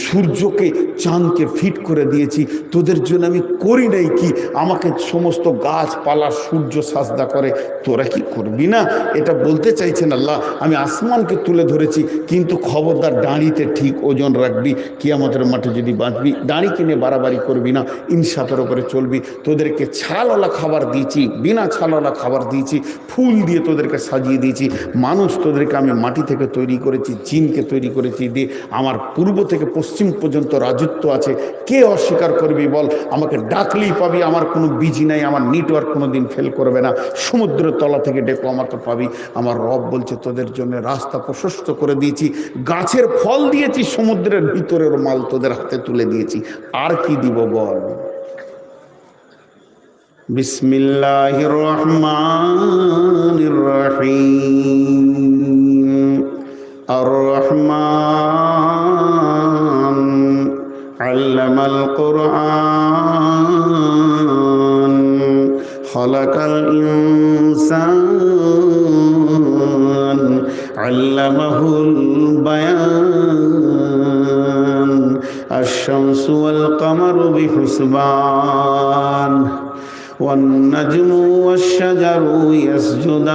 সূর্যকে চাঁদকে ফিট করে দিয়েছি, তোদের জন্য আমি করি নাই কি, আমাকে সমস্ত গাছপালা সূর্য সাজদা করে, তোরা কি করবি না? এটা বলতে চাইছেন আল্লাহ। আমি আসমানকে তুলে ধরেছি, কিন্তু খবরদার দাঁড়িতে ঠিক ওজন রাখবি, কিয়ামতের মাঠে যদি বাঁচবি দাঁড়ি কিনে বাড়াবাড়ি করবি না, ইনসাফের উপরে চলবি। তোদেরকে ছালওয়ালা খাবার দিয়েছি, বিনা ছালওয়ালা খাবার দিয়েছি, ফুল দিয়ে তোদেরকে সাজিয়ে দিয়েছি। মানুষ তোদেরকে আমি মাটি থেকে তৈরি করেছি, জিনকে তৈরি করেছি দিয়ে আমার পূর্ব থেকে পশ্চিম পর্যন্ত রাজত্ব আছে। কে অস্বীকার করবি বল? আমাকে ডাকলেই পাবি, আমার কোনো বিজি নাই, আমার নেটওয়ার্ক কোনো দিন ফেল করবে না। সমুদ্রের তলা থেকে ডেকো আমাকে পাবি। আমার রব বলছে তোদের জন্য রাস্তা প্রশস্ত করে দিয়েছি, গাছের ফল দিয়েছি, সমুদ্রের ভিতরের মাল তোদের হাতে তুলে দিয়েছি। আর কি দিব বল? বিসমিল্লাহির রহমানির রহিম। আর রহমান আল্লামাল কুরআন খালাকাল ইনসান আল্লামাহুল বায়ান আশ-শামসু ওয়াল কামারু বিহুসবান والنجم والشجر يسجدان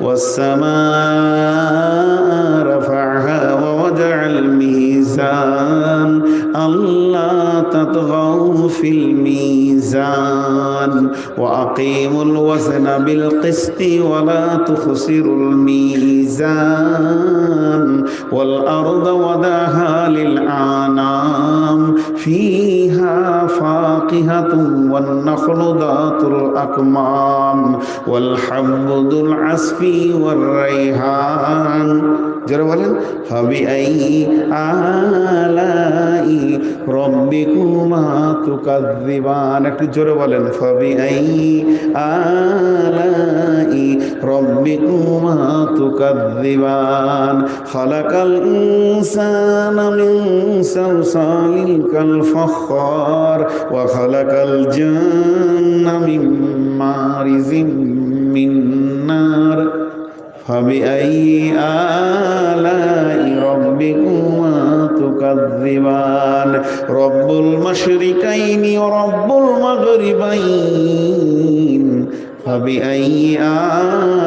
والسماء رفعها ووضع الميزان ألا تطغوا في الميزان وأقيموا الوزن بالقسط ولا تخسروا الميزان والأرض وضعها للأنام فيها فاكهة والنخل ذات الأكمام والحب ذو العصف والريحان। জোরে বলেন ফাবিআইয়ি আলাই রাব্বিকুমা তুকাযযিবান। একটু জোরে বলেন ফাবিআইয়ি আলাই রাব্বিকুমা তুকাযযিবান। খালাকাল ইনসানা মিন সালসালিন কাল ফাখখার ওয়া খালাকাল জান্না মিন মারিজিম মিন নার ফাবিআইয়ি আলাই রাব্বিকুমা তুকাযযিবান। রব্বুল মাশরিকাইনি ওয়া রব্বুল মাগরিবাইন ফাবিআইয়ি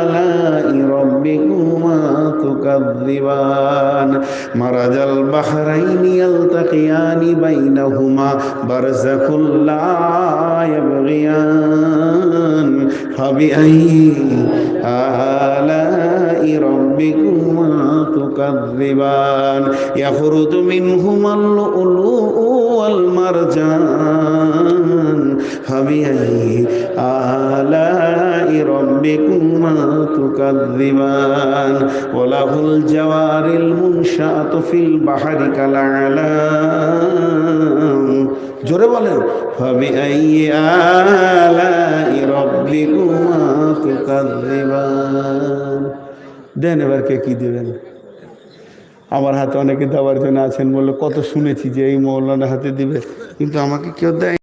আলাই রাব্বিকুমা তুকাযযিবান। মারাজাল বাহরাইনি ইয়ালতাকিয়ানি বাইনাহুমা বারযাখুল লা ইয়াবগিয়ান ফাবিআইয়ি আলাই রাব্বিকুমা তুকাযযিবান। ইয়াখরুজু মিনহুমাল লু'লু'উ ওয়াল মারজান ফাবিআইয়ি আলাই রাব্বিকুমা তুকাযযিবান। ওয়ালাহুল জাওয়ারিল মুনশাআতু ফিল বাহরি কালআলাম। জোরে বলেন ফাবিআইয়ি আলাই রাব্বিকুমা তুকাযযিবান। দেন এবার কে কি দেবেন? আমার হাতে অনেকে দেওয়ার জন্য আছেন, বললো কত শুনেছি যে এই মৌলানা হাতে দিবে, কিন্তু আমাকে কেউ দেয়।